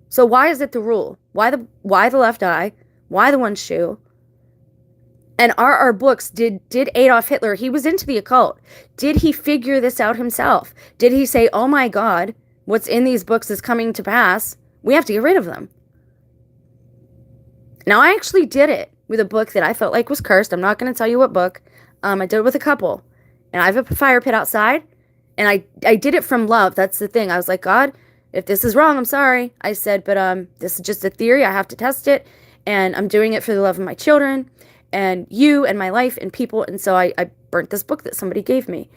[SPEAKER 1] So why is it the rule? Why the left eye? Why the one shoe? And are our books, did Adolf Hitler, he was into the occult. Did he figure this out himself? Did he say, oh my God, what's in these books is coming to pass. We have to get rid of them. Now, I actually did it with a book that I felt like was cursed. I'm not going to tell you what book. I did it with a couple. And I have a fire pit outside. And I did it from love. That's the thing. I was like, God, if this is wrong, I'm sorry. I said, but this is just a theory. I have to test it. And I'm doing it for the love of my children and you and my life and people. And so I burnt this book that somebody gave me.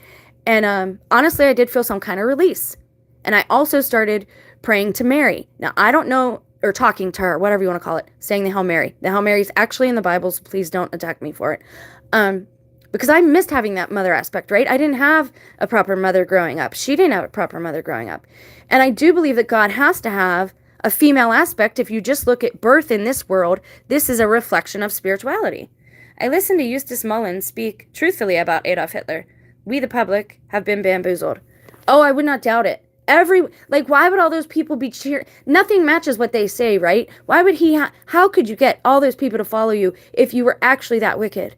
[SPEAKER 1] And honestly, I did feel some kind of release. And I also started praying to Mary. Now, I don't know, or talking to her, whatever you want to call it, saying the Hail Mary. The Hail Mary is actually in the Bible, so please don't attack me for it. Because I missed having that mother aspect, right? I didn't have a proper mother growing up. She didn't have a proper mother growing up. And I do believe that God has to have a female aspect. If you just look at birth in this world, this is a reflection of spirituality. I listened to Eustace Mullins speak truthfully about Adolf Hitler. We, the public, have been bamboozled. Oh, I would not doubt it. Why would all those people be cheering? Nothing matches what they say, right? Why would how could you get all those people to follow you if you were actually that wicked?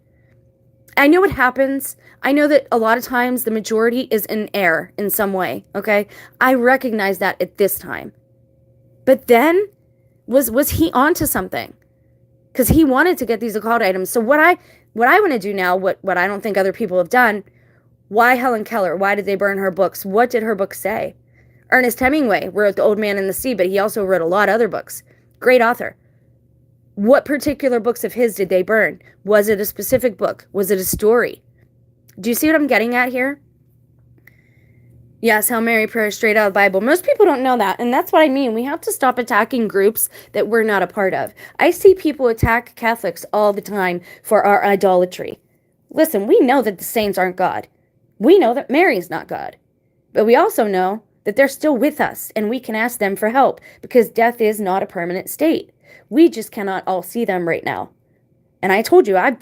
[SPEAKER 1] I know what happens. I know that a lot of times the majority is in error in some way, okay? I recognize that at this time. But then, was he onto something? Because he wanted to get these occult items. So what I want to do now, what I don't think other people have done, why Helen Keller? Why did they burn her books? What did her books say? Ernest Hemingway wrote The Old Man and the Sea, but he also wrote a lot of other books. Great author. What particular books of his did they burn? Was it a specific book? Was it a story? Do you see what I'm getting at here? Yes, Hail Mary prayer straight out of the Bible. Most people don't know that, and that's what I mean. We have to stop attacking groups that we're not a part of. I see people attack Catholics all the time for our idolatry. Listen, we know that the saints aren't God. We know that Mary's not God. But we also know that they're still with us, and we can ask them for help, because death is not a permanent state. We just cannot all see them right now. And I told you, I've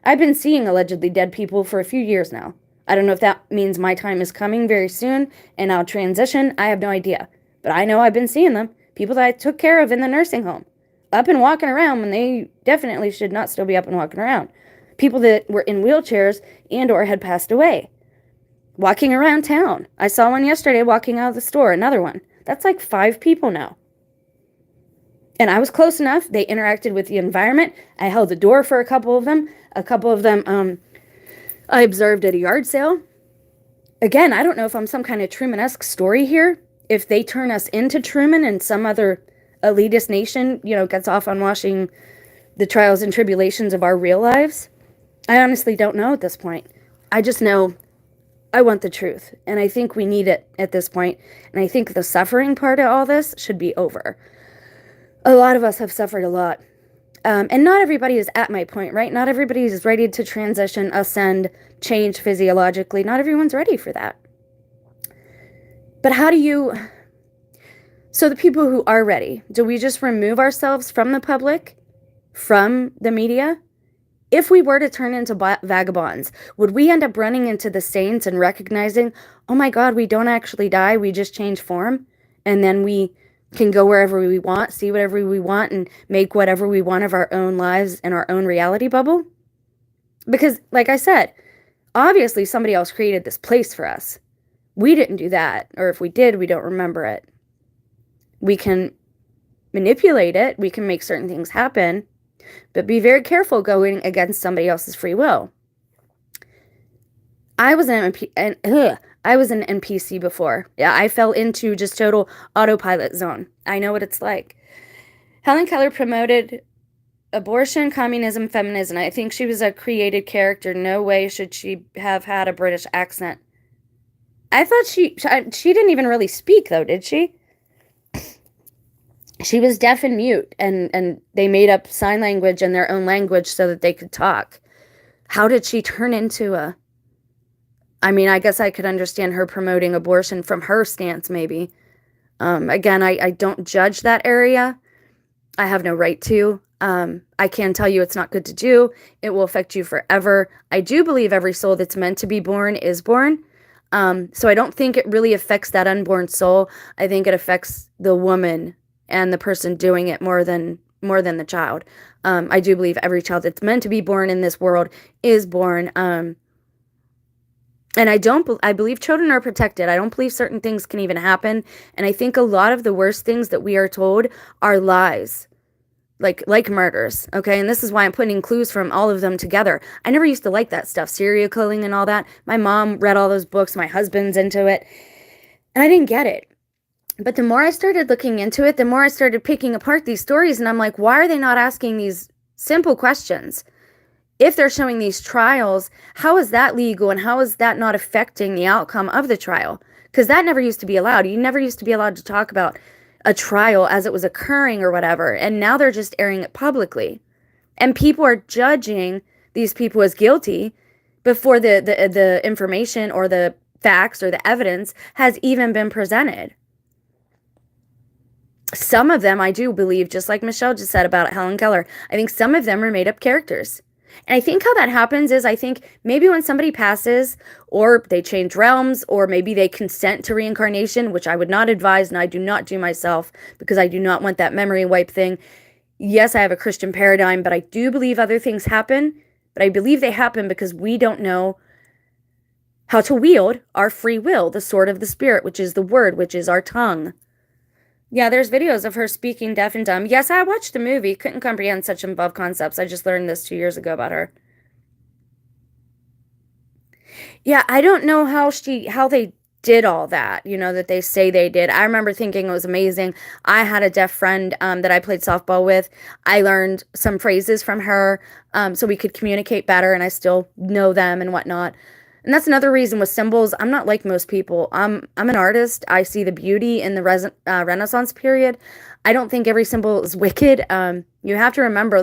[SPEAKER 1] been seeing allegedly dead people for a few years now. I don't know if that means my time is coming very soon and I'll transition. I have no idea. But I know I've been seeing them. People that I took care of in the nursing home. Up and walking around when they definitely should not still be up and walking around. People that were in wheelchairs and or had passed away. Walking around town. I saw one yesterday walking out of the store. Another one. That's like 5 people now. And I was close enough. They interacted with the environment. I held the door for a couple of them. A couple of them I observed at a yard sale. Again, I don't know if I'm some kind of Truman-esque story here. If they turn us into Truman and some other elitist nation, gets off on watching the trials and tribulations of our real lives. I honestly don't know at this point. I just know I want the truth. And I think we need it at this point. And I think the suffering part of all this should be over. A lot of us have suffered a lot. And not everybody is at my point, right? Not everybody is ready to transition, ascend, change physiologically. Not everyone's ready for that. But how do you... So the people who are ready, do we just remove ourselves from the public, from the media? If we were to turn into vagabonds, would we end up running into the saints and recognizing, oh my God, we don't actually die, we just change form, and then we can go wherever we want, see whatever we want, and make whatever we want of our own lives in our own reality bubble? Because, like I said, obviously somebody else created this place for us. We didn't do that, or if we did, we don't remember it. We can manipulate it, we can make certain things happen, but be very careful going against somebody else's free will. I was an NPC before. Yeah, I fell into just total autopilot zone. I know what it's like. Helen Keller promoted abortion, communism, feminism. I think she was a created character. No way should she have had a British accent. I thought she didn't even really speak, though, did she? She was deaf and mute, and they made up sign language and their own language so that they could talk. How did she turn into a... I mean, I guess I could understand her promoting abortion from her stance, maybe. Again, I don't judge that area. I have no right to. I can tell you it's not good to do. It will affect you forever. I do believe every soul that's meant to be born is born. So I don't think it really affects that unborn soul. I think it affects the woman and the person doing it more than the child. I do believe every child that's meant to be born in this world is born. And I believe children are protected. I don't believe certain things can even happen. And I think a lot of the worst things that we are told are lies. Like murders, okay? And this is why I'm putting clues from all of them together. I never used to like that stuff, serial killing and all that. My mom read all those books. My husband's into it. And I didn't get it. But the more I started looking into it, the more I started picking apart these stories. And I'm like, why are they not asking these simple questions? If they're showing these trials, how is that legal and how is that not affecting the outcome of the trial? Because that never used to be allowed. You never used to be allowed to talk about a trial as it was occurring or whatever. And now they're just airing it publicly. And people are judging these people as guilty before the information or the facts or the evidence has even been presented. Some of them, I do believe, just like Michelle just said about Helen Keller, I think some of them are made up characters. And I think how that happens is I think maybe when somebody passes or they change realms or maybe they consent to reincarnation, which I would not advise and I do not do myself because I do not want that memory wipe thing. Yes, I have a Christian paradigm, but I do believe other things happen. But I believe they happen because we don't know how to wield our free will, the sword of the spirit, which is the word, which is our tongue. Yeah, there's videos of her speaking deaf and dumb. Yes, I watched the movie. Couldn't comprehend such above concepts. I just learned this 2 years ago about her. Yeah, I don't know how they did all that, that they say they did. I remember thinking it was amazing. I had a deaf friend that I played softball with. I learned some phrases from her so we could communicate better, and I still know them and whatnot. And that's another reason with symbols. I'm not like most people. I'm an artist. I see the beauty in the Renaissance period. I don't think every symbol is wicked. You have to remember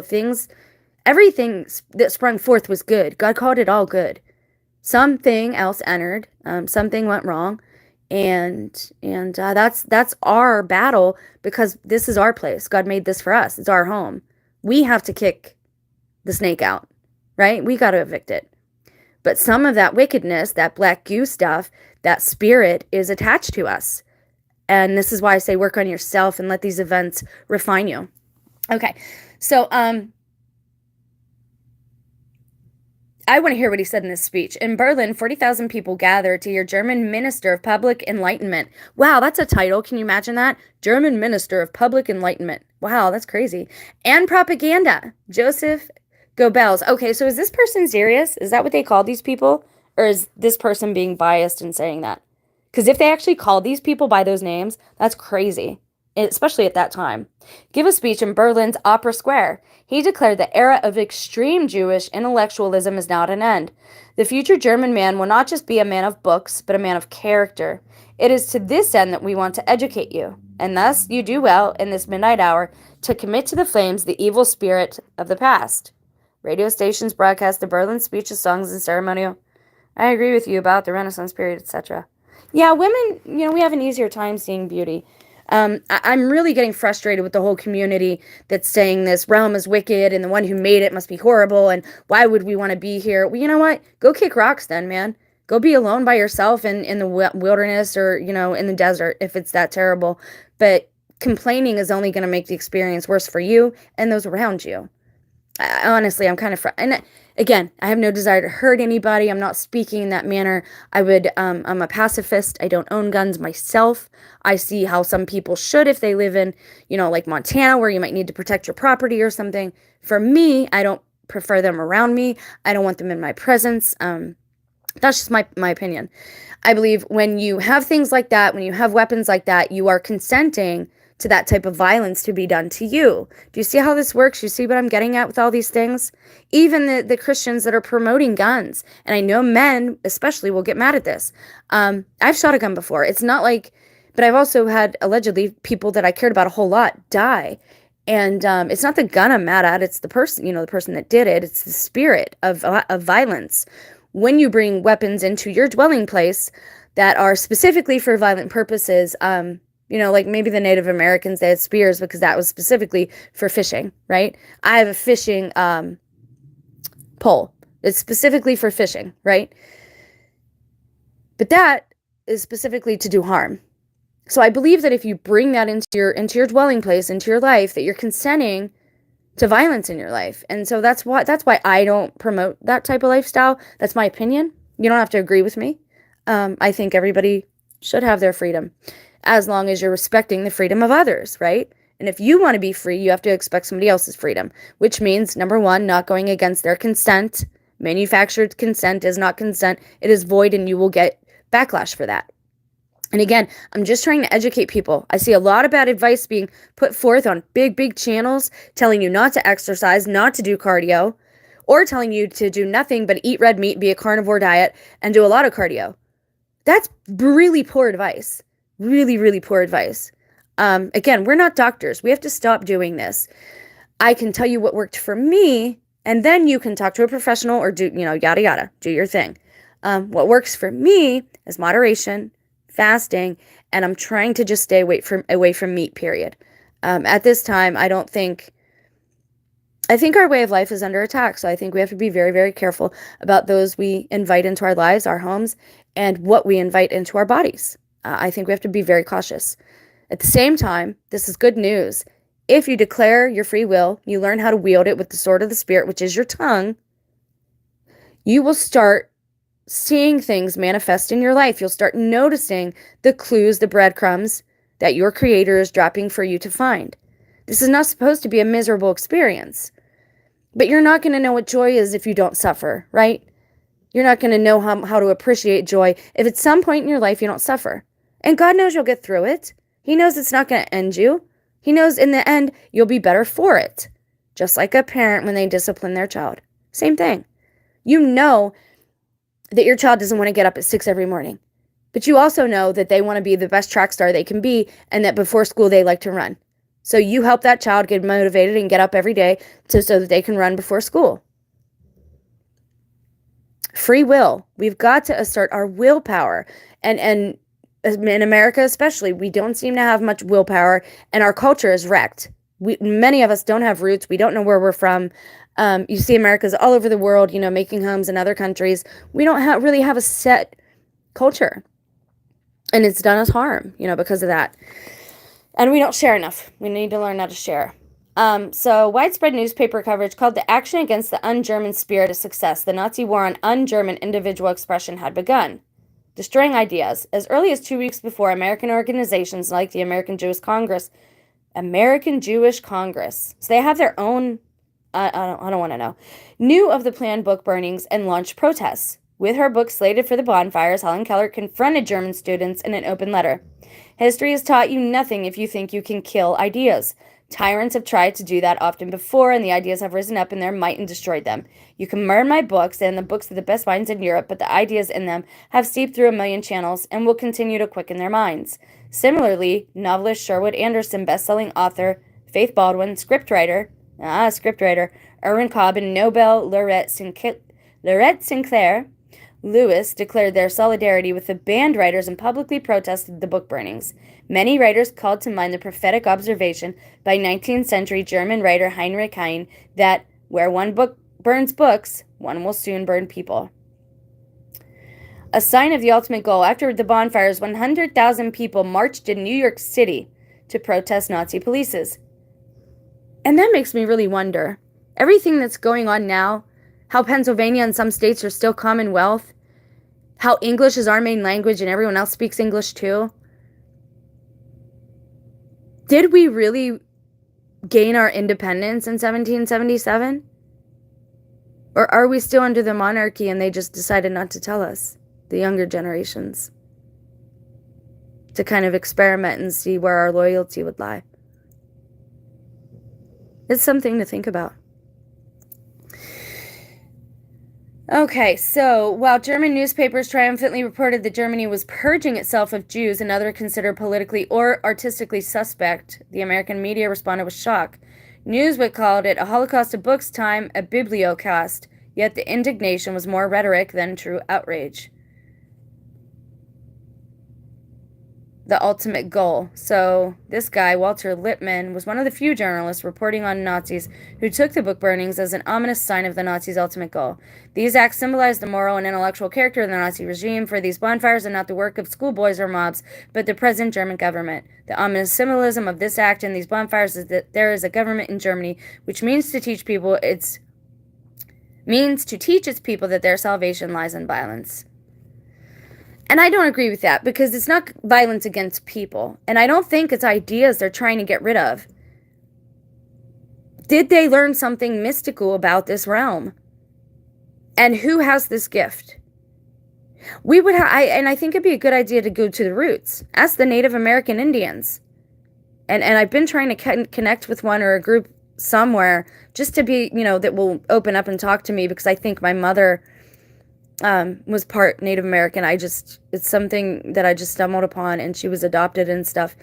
[SPEAKER 1] everything that sprung forth was good. God called it all good. Something else entered. Something went wrong. And that's our battle, because this is our place. God made this for us. It's our home. We have to kick the snake out, right? We got to evict it. But some of that wickedness, that black goo stuff, that spirit is attached to us. And this is why I say work on yourself and let these events refine you. Okay. So, I want to hear what he said in this speech. In Berlin, 40,000 people gathered to hear German Minister of Public Enlightenment. Wow, that's a title. Can you imagine that? German Minister of Public Enlightenment. Wow, that's crazy. And propaganda. Joseph Goebbels. Okay, so is this person serious? Is that what they call these people? Or is this person being biased in saying that? Because if they actually called these people by those names, that's crazy, especially at that time. Give a speech in Berlin's Opera Square. He declared the era of extreme Jewish intellectualism is now at an end. The future German man will not just be a man of books, but a man of character. It is to this end that we want to educate you, and thus you do well in this midnight hour to commit to the flames the evil spirit of the past. Radio stations broadcast the Berlin speeches, songs, and ceremonial. I agree with you about the Renaissance period, etc. Yeah, women, we have an easier time seeing beauty. I'm really getting frustrated with the whole community that's saying this realm is wicked and the one who made it must be horrible and why would we want to be here? Well, you know what? Go kick rocks then, man. Go be alone by yourself in the wilderness or, in the desert if it's that terrible. But complaining is only going to make the experience worse for you and those around you. Honestly, I'm kind of and again, I have no desire to hurt anybody. I'm not speaking in that manner. I'm a pacifist. I don't own guns myself. I see how some people should if they live in, like Montana, where you might need to protect your property or something. For me, I don't prefer them around me. I don't want them in my presence. That's just my opinion. I believe when you have things like that, when you have weapons like that, you are consenting to that type of violence to be done to you. Do you see how this works? You see what I'm getting at with all these things? Even the Christians that are promoting guns, and I know men especially will get mad at this. I've shot a gun before. It's not like, but I've also had allegedly people that I cared about a whole lot die. And it's not the gun I'm mad at. It's the person, the person that did it. It's the spirit of violence. When you bring weapons into your dwelling place that are specifically for violent purposes, like maybe the Native Americans, they had spears because that was specifically for fishing, right? I have a fishing pole. It's specifically for fishing, right? But that is specifically to do harm. So I believe that if you bring that into your dwelling place, into your life, that you're consenting to violence in your life. And so that's why I don't promote that type of lifestyle. That's my opinion. You don't have to agree with me. I think everybody should have their freedom, as long as you're respecting the freedom of others, right? And if you want to be free, you have to expect somebody else's freedom, which means, number one, not going against their consent. Manufactured consent is not consent. It is void, and you will get backlash for that. And again, I'm just trying to educate people. I see a lot of bad advice being put forth on big channels telling you not to exercise, not to do cardio, or telling you to do nothing but eat red meat, be a carnivore diet, and do a lot of cardio. That's really poor advice. Really poor advice. Again, we're not doctors. We have to stop doing this. I can tell you what worked for me, and then you can talk to a professional or do, yada yada, do your thing. What works for me is moderation, fasting, and I'm trying to just stay away from meat, period. At this time, I think our way of life is under attack, so I think we have to be very, very careful about those we invite into our lives, our homes, and what we invite into our bodies. I think we have to be very cautious. At the same time, this is good news. If you declare your free will, you learn how to wield it with the sword of the Spirit, which is your tongue, you will start seeing things manifest in your life. You'll start noticing the clues, the breadcrumbs that your Creator is dropping for you to find. This is not supposed to be a miserable experience, but you're not going to know what joy is if you don't suffer, right? You're not going to know how to appreciate joy if at some point in your life you don't suffer. And God knows you'll get through it. He knows it's not going to end you. He knows in the end you'll be better for it. Just like a parent when they discipline their child. Same thing. You know that your child doesn't want to get up at 6 every morning. But you also know that they want to be the best track star they can be and that before school they like to run. So you help that child get motivated and get up every day so that they can run before school. Free will. We've got to assert our willpower and in America especially, we don't seem to have much willpower, and our culture is wrecked. Many of us don't have roots. We don't know where we're from. You see Americans all over the world, making homes in other countries. We don't really have a set culture, and it's done us harm, because of that. And we don't share enough. We need to learn how to share. So widespread newspaper coverage called the action against the un-German spirit a success. The Nazi war on un-German individual expression had begun. Destroying ideas. As early as 2 weeks before, American organizations like the American Jewish Congress, so they have their own, I don't want to know, knew of the planned book burnings and launched protests. With her book slated for the bonfires, Helen Keller confronted German students in an open letter. History has taught you nothing if you think you can kill ideas. Tyrants have tried to do that often before, and the ideas have risen up in their might and destroyed them. You can burn my books and the books of the best minds in Europe, but the ideas in them have seeped through a million channels and will continue to quicken their minds. Similarly, novelist Sherwood Anderson, best-selling author Faith Baldwin, scriptwriter Irwin Cobb, and Nobel laureate Sinclair Lewis declared their solidarity with the banned writers and publicly protested the book burnings. Many writers called to mind the prophetic observation by 19th century German writer Heinrich Heine that where one book burns books, one will soon burn people. A sign of the ultimate goal, after the bonfires, 100,000 people marched in New York City to protest Nazi polices. And that makes me really wonder, everything that's going on now, how Pennsylvania and some states are still Commonwealth, how English is our main language and everyone else speaks English too. Did we really gain our independence in 1777? Or are we still under the monarchy and they just decided not to tell us, the younger generations, to kind of experiment and see where our loyalty would lie? It's something to think about. Okay, so while German newspapers triumphantly reported that Germany was purging itself of Jews and others considered politically or artistically suspect, the American media responded with shock. Newsweek called it a Holocaust of books, time a bibliocast, yet the indignation was more rhetoric than true outrage. The ultimate goal. So this guy, Walter Lippmann, was one of the few journalists reporting on Nazis who took the book burnings as an ominous sign of the Nazis' ultimate goal. These acts symbolized the moral and intellectual character of the Nazi regime, for these bonfires are not the work of schoolboys or mobs, but the present German government. The ominous symbolism of this act and these bonfires is that there is a government in Germany which means to teach its people that their salvation lies in violence. And I don't agree with that, because it's not violence against people. And I don't think it's ideas they're trying to get rid of. Did they learn something mystical about this realm? And who has this gift? I think it'd be a good idea to go to the roots. Ask the Native American Indians. And I've been trying to connect with one or a group somewhere just to be, that will open up and talk to me, because I think my mother was part Native American. it's something that I just stumbled upon, and she was adopted and stuff.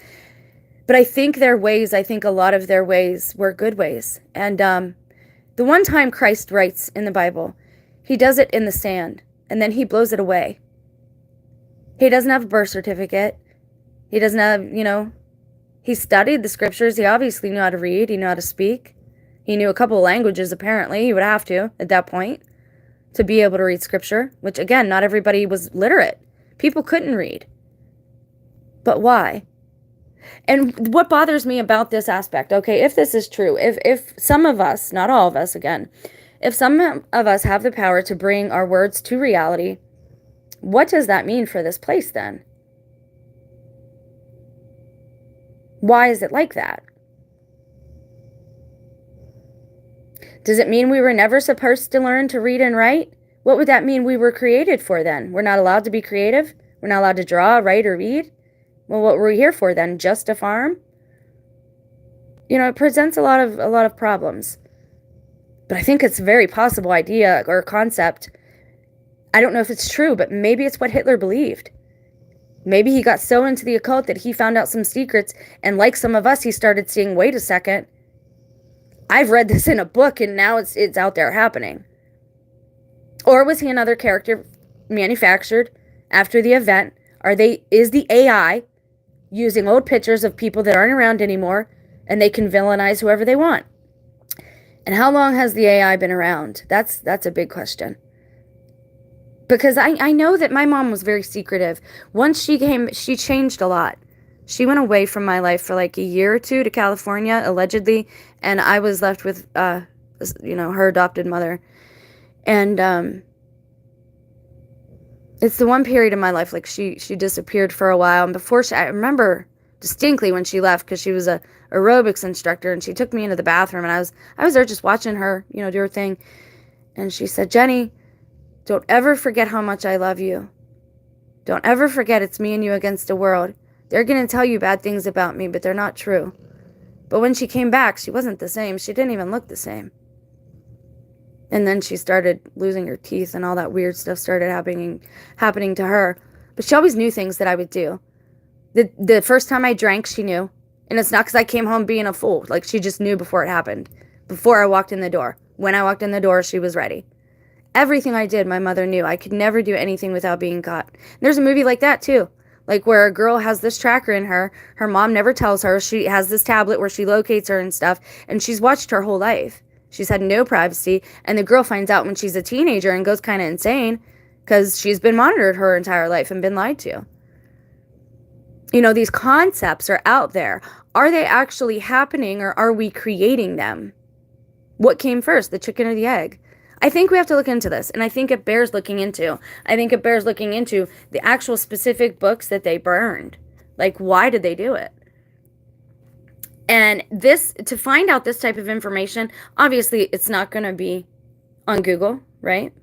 [SPEAKER 1] But I think a lot of their ways were good ways. And the one time Christ writes in the Bible, he does it in the sand, and then he blows it away. He doesn't have a birth certificate. He doesn't have, he studied the scriptures. He obviously knew how to read. He knew how to speak. He knew a couple of languages, apparently. He would have to at that point to be able to read scripture, which, again, not everybody was literate. People couldn't read. But why? And what bothers me about this aspect, okay, if this is true, if some of us, not all of us, again, if some of us have the power to bring our words to reality, what does that mean for this place then? Why is it like that? Does it mean we were never supposed to learn to read and write? What would that mean we were created for then? We're not allowed to be creative? We're not allowed to draw, write, or read? Well, what were we here for then? Just to farm? It presents a lot of problems. But I think it's a very possible idea or concept. I don't know if it's true, but maybe it's what Hitler believed. Maybe he got so into the occult that he found out some secrets, and like some of us, he started seeing, wait a second, I've read this in a book, and now it's out there happening. Or was he another character manufactured after the event? Is the AI using old pictures of people that aren't around anymore, and they can villainize whoever they want? And how long has the AI been around? That's a big question. Because I know that my mom was very secretive. Once she came, she changed a lot. She went away from my life for like a year or two to California, allegedly, and I was left with, her adopted mother. And it's the one period in my life, like she disappeared for a while. And before I remember distinctly when she left, because she was a aerobics instructor, and she took me into the bathroom, and I was there just watching her, do her thing. And she said, "Jenny, don't ever forget how much I love you. Don't ever forget it's me and you against the world. They're going to tell you bad things about me, but they're not true." But when she came back, she wasn't the same. She didn't even look the same. And then she started losing her teeth, and all that weird stuff started happening to her. But she always knew things that I would do. The first time I drank, she knew. And it's not because I came home being a fool. Like, she just knew before it happened. Before I walked in the door. When I walked in the door, she was ready. Everything I did, my mother knew. I could never do anything without being caught. There's a movie like that, too. Like, where a girl has this tracker in her. Her mom never tells her. She has this tablet where she locates her and stuff. And she's watched her whole life. She's had no privacy. And the girl finds out when she's a teenager and goes kind of insane. Because she's been monitored her entire life and been lied to. These concepts are out there. Are they actually happening, or are we creating them? What came first, the chicken or the egg? I think we have to look into this, and I think it bears looking into. I think it bears looking into the actual specific books that they burned. Like, why did they do it? And to find out this type of information, obviously it's not going to be on Google, right?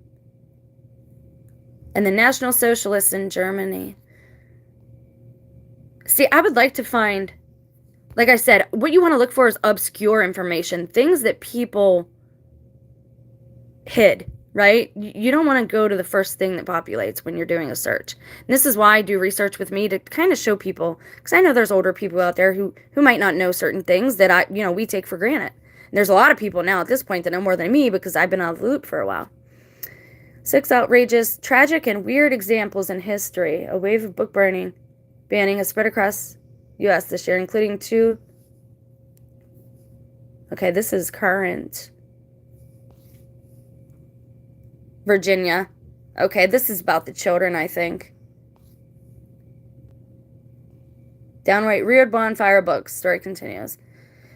[SPEAKER 1] And the National Socialists in Germany. See, I would like to find, like I said, what you want to look for is obscure information, things that people hid, right? You don't want to go to the first thing that populates when you're doing a search. And this is why I do research with me, to kind of show people, because I know there's older people out there who might not know certain things that we take for granted. And there's a lot of people now at this point that know more than me, because I've been out of the loop for a while. 6 outrageous, tragic, and weird examples in history. A wave of book banning has spread across U.S. this year, including 2. Okay, this is current. Virginia. Okay, this is about the children, I think. Downright reared bonfire books. Story continues.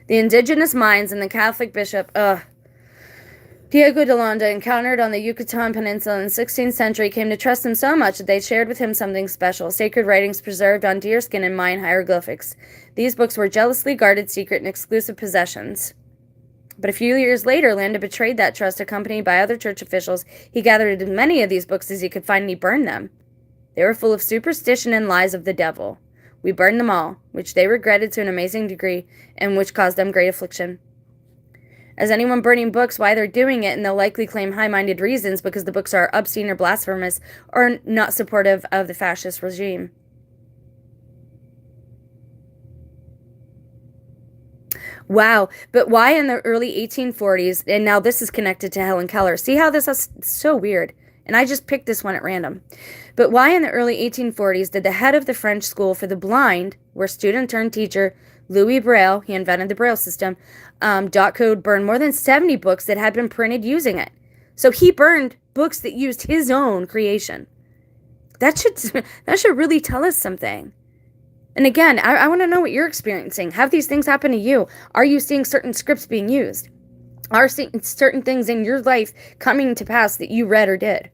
[SPEAKER 1] The indigenous minds and the Catholic bishop, Diego de Landa, encountered on the Yucatan Peninsula in the 16th century, came to trust him so much that they shared with him something special, sacred writings preserved on deerskin and Mayan hieroglyphics. These books were jealously guarded, secret, and exclusive possessions. But a few years later, Landa betrayed that trust, accompanied by other church officials. He gathered as many of these books as he could find, and he burned them. They were full of superstition and lies of the devil. We burned them all, which they regretted to an amazing degree, and which caused them great affliction. As anyone burning books, why they're doing it, and they'll likely claim high-minded reasons, because the books are obscene or blasphemous, or not supportive of the fascist regime. Wow, but why in the early 1840s, and now this is connected to Helen Keller. See how this is so weird? And I just picked this one at random. But why in the early 1840s did the head of the French School for the Blind, where student turned teacher Louis Braille, he invented the Braille system, dot code, burned more than 70 books that had been printed using it? So he burned books that used his own creation. That should really tell us something. And again, I want to know what you're experiencing. Have these things happen to you? Are you seeing certain scripts being used? Are certain things in your life coming to pass that you read or did?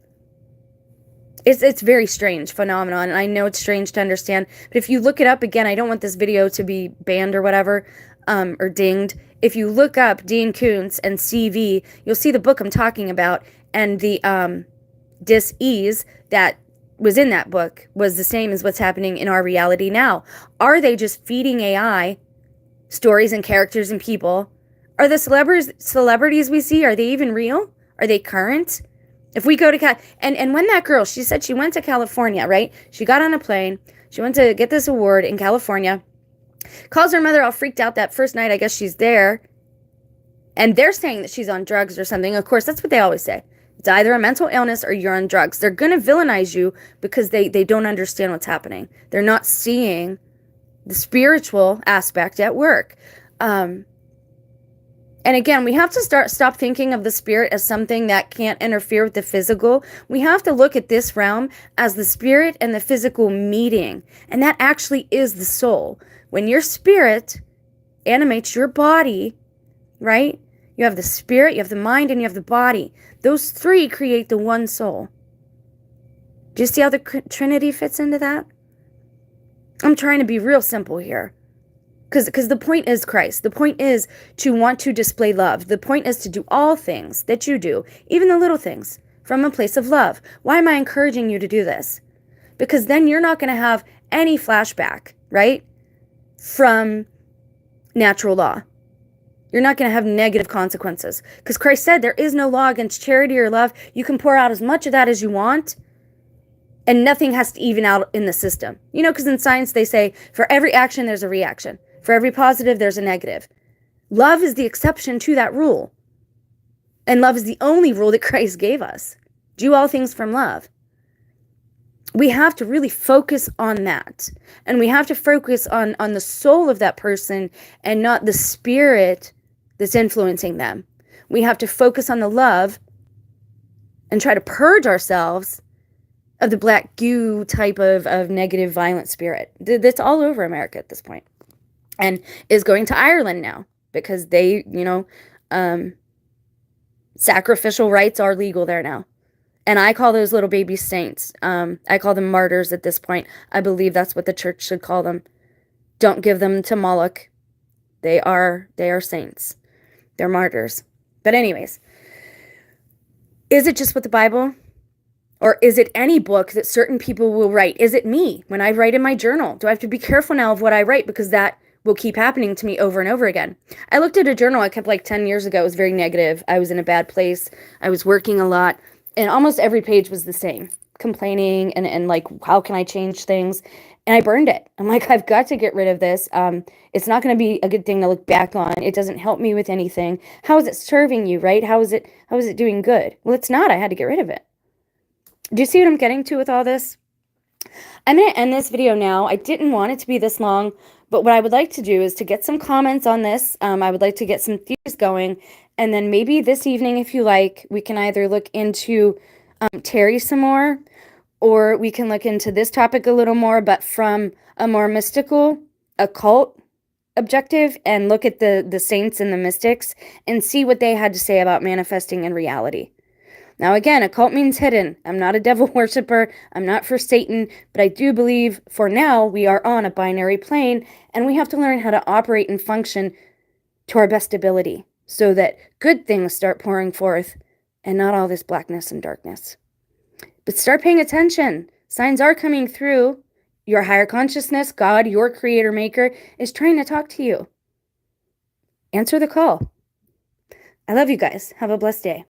[SPEAKER 1] It's very strange phenomenon, and I know it's strange to understand. But if you look it up, again, I don't want this video to be banned or whatever, or dinged. If you look up Dean Koontz and CV, you'll see the book I'm talking about, and the dis-ease that was in that book was the same as what's happening in our reality now. Are they just feeding AI stories and characters and people? Are the celebrities we see, are they even real? Are they current? If we go to and when that girl, she said she went to California, right? She got on a plane. She went to get this award in California. Calls her mother all freaked out that first night. I guess she's there. And they're saying that she's on drugs or something. Of course, that's what they always say. It's either a mental illness or you're on drugs. They're going to villainize you because they don't understand what's happening. They're not seeing the spiritual aspect at work. And again, we have to stop thinking of the spirit as something that can't interfere with the physical. We have to look at this realm as the spirit and the physical meeting. And that actually is the soul. When your spirit animates your body, right? You have the spirit, you have the mind, and you have the body. Those three create the one soul. Do you see how the Trinity fits into that? I'm trying to be real simple here. Because the point is Christ. The point is to want to display love. The point is to do all things that you do, even the little things, from a place of love. Why am I encouraging you to do this? Because then you're not going to have any flashback, right, from natural law. You're not going to have negative consequences. Because Christ said there is no law against charity or love. You can pour out as much of that as you want, and nothing has to even out in the system. You know, because in science they say for every action there's a reaction. For every positive there's a negative. Love is the exception to that rule. And love is the only rule that Christ gave us. Do all things from love. We have to really focus on that. And we have to focus on the soul of that person and not the spirit that's influencing them. We have to focus on the love and try to purge ourselves of the black goo type of negative, violent spirit that's all over America at this point, and is going to Ireland now because they, sacrificial rites are legal there now. And I call those little baby saints. I call them martyrs at this point. I believe that's what the church should call them. Don't give them to Moloch. They are saints. They're martyrs. But anyways, is it just with the Bible? Or is it any book that certain people will write? Is it me when I write in my journal? Do I have to be careful now of what I write because that will keep happening to me over and over again? I looked at a journal I kept like 10 years ago. It was very negative. I was in a bad place. I was working a lot. And almost every page was the same. Complaining and like, how can I change things? And I burned it. I'm like, I've got to get rid of this. It's not going to be a good thing to look back on. It doesn't help me with anything. How is it serving you, right? How is it doing good? Well, it's not. I had to get rid of it. Do you see what I'm getting to with all this? I'm going to end this video now. I didn't want it to be this long, but what I would like to do is to get some comments on this. I would like to get some theories going, and then maybe this evening, if you like, we can either look into Terry some more, or we can look into this topic a little more, but from a more mystical, occult objective, and look at the saints and the mystics and see what they had to say about manifesting in reality. Now, again, occult means hidden. I'm not a devil worshiper. I'm not for Satan, but I do believe for now we are on a binary plane, and we have to learn how to operate and function to our best ability so that good things start pouring forth and not all this blackness and darkness. But start paying attention. Signs are coming through. Your higher consciousness, God, your creator maker, is trying to talk to you. Answer the call. I love you guys. Have a blessed day.